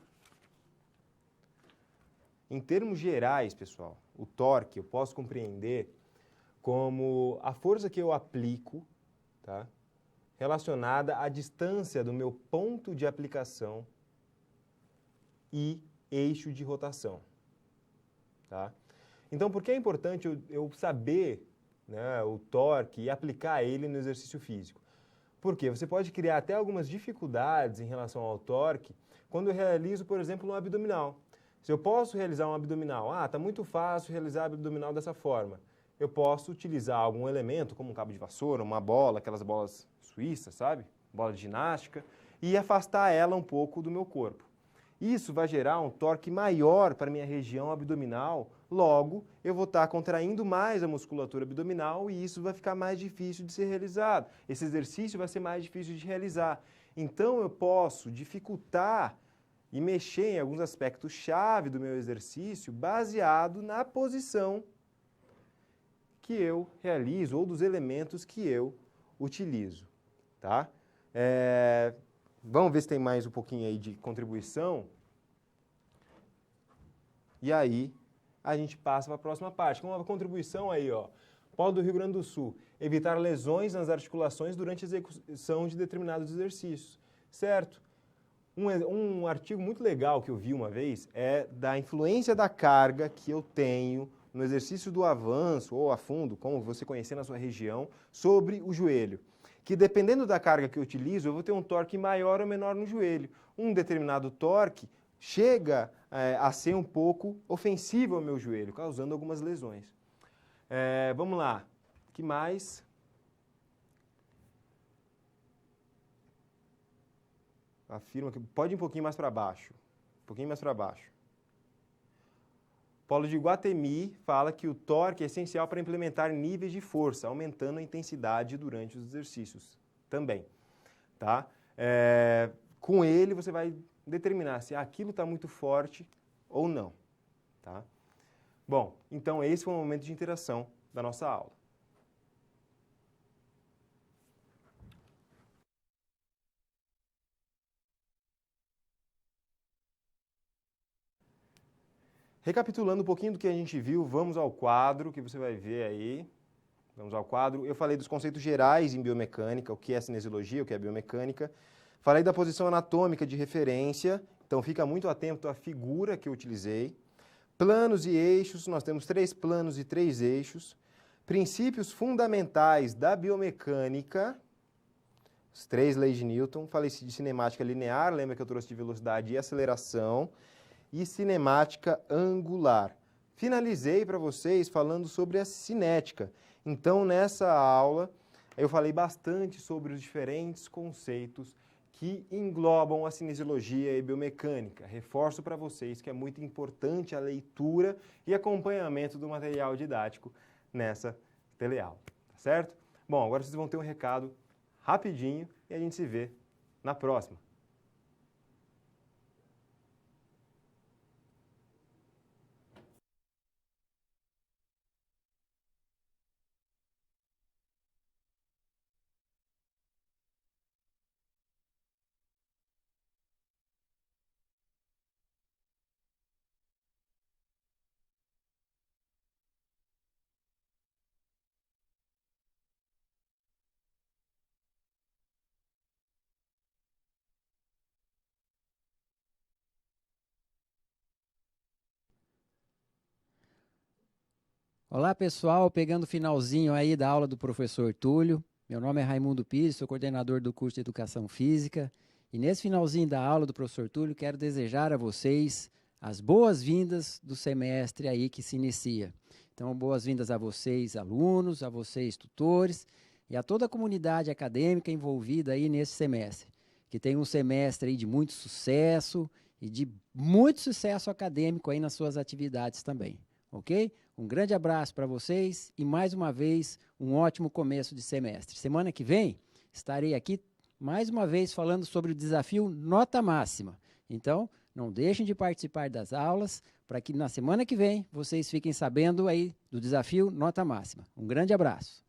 Em termos gerais, pessoal, o torque eu posso compreender como a força que eu aplico, tá? Relacionada à distância do meu ponto de aplicação e eixo de rotação. Tá? Então, por que é importante eu saber, né, o torque e aplicar ele no exercício físico? Porque você pode criar até algumas dificuldades em relação ao torque quando eu realizo, por exemplo, um abdominal. Se eu posso realizar um abdominal, está muito fácil realizar abdominal dessa forma. Eu posso utilizar algum elemento, como um cabo de vassoura, uma bola, aquelas bolas suíças, sabe? Bola de ginástica, e afastar ela um pouco do meu corpo. Isso vai gerar um torque maior para a minha região abdominal, logo eu vou estar contraindo mais a musculatura abdominal e isso vai ficar mais difícil de ser realizado. Esse exercício vai ser mais difícil de realizar. Então eu posso dificultar e mexer em alguns aspectos-chave do meu exercício baseado na posição que eu realizo ou dos elementos que eu utilizo. Tá? Vamos ver se tem mais um pouquinho aí de contribuição. E aí, a gente passa para a próxima parte. Com uma contribuição aí, ó. Polo do Rio Grande do Sul. Evitar lesões nas articulações durante a execução de determinados exercícios. Certo? Um artigo muito legal que eu vi uma vez é da influência da carga que eu tenho no exercício do avanço ou a fundo, como você conhecer na sua região, sobre o joelho. Que dependendo da carga que eu utilizo, eu vou ter um torque maior ou menor no joelho. Um determinado torque chega a ser um pouco ofensivo ao meu joelho, causando algumas lesões. Vamos lá. O que mais? Afirma que pode ir um pouquinho mais para baixo. Um pouquinho mais para baixo. Polo de Iguatemi fala que o torque é essencial para implementar níveis de força, aumentando a intensidade durante os exercícios também. Tá? Com ele você vai determinar se aquilo está muito forte ou não. Tá? Bom, então esse foi o momento de interação da nossa aula. Recapitulando um pouquinho do que a gente viu, vamos ao quadro que você vai ver aí. Vamos ao quadro. Eu falei dos conceitos gerais em biomecânica, o que é cinesiologia, o que é biomecânica. Falei da posição anatômica de referência, então fica muito atento à figura que eu utilizei. Planos e eixos, nós temos 3 planos e 3 eixos. Princípios fundamentais da biomecânica, as 3 leis de Newton. Falei de cinemática linear, lembra que eu trouxe de velocidade e aceleração. E cinemática angular. finalizei para vocês falando sobre a cinética. Então, nessa aula, eu falei bastante sobre os diferentes conceitos que englobam a cinesiologia e biomecânica. Reforço para vocês que é muito importante a leitura e acompanhamento do material didático nessa teleaula, tá certo? Bom, agora vocês vão ter um recado rapidinho e a gente se vê na próxima. Olá pessoal, pegando o finalzinho aí da aula do professor Túlio. Meu nome é Raimundo Pires, sou coordenador do curso de Educação Física. E nesse finalzinho da aula do professor Túlio, quero desejar a vocês as boas-vindas do semestre aí que se inicia. Então, boas-vindas a vocês, alunos, a vocês, tutores, e a toda a comunidade acadêmica envolvida aí nesse semestre. Que tenha um semestre aí de muito sucesso e de muito sucesso acadêmico aí nas suas atividades também, ok? Um grande abraço para vocês e, mais uma vez, um ótimo começo de semestre. Semana que vem, estarei aqui, mais uma vez, falando sobre o desafio Nota Máxima. Então, não deixem de participar das aulas, para que na semana que vem vocês fiquem sabendo aí do desafio Nota Máxima. Um grande abraço.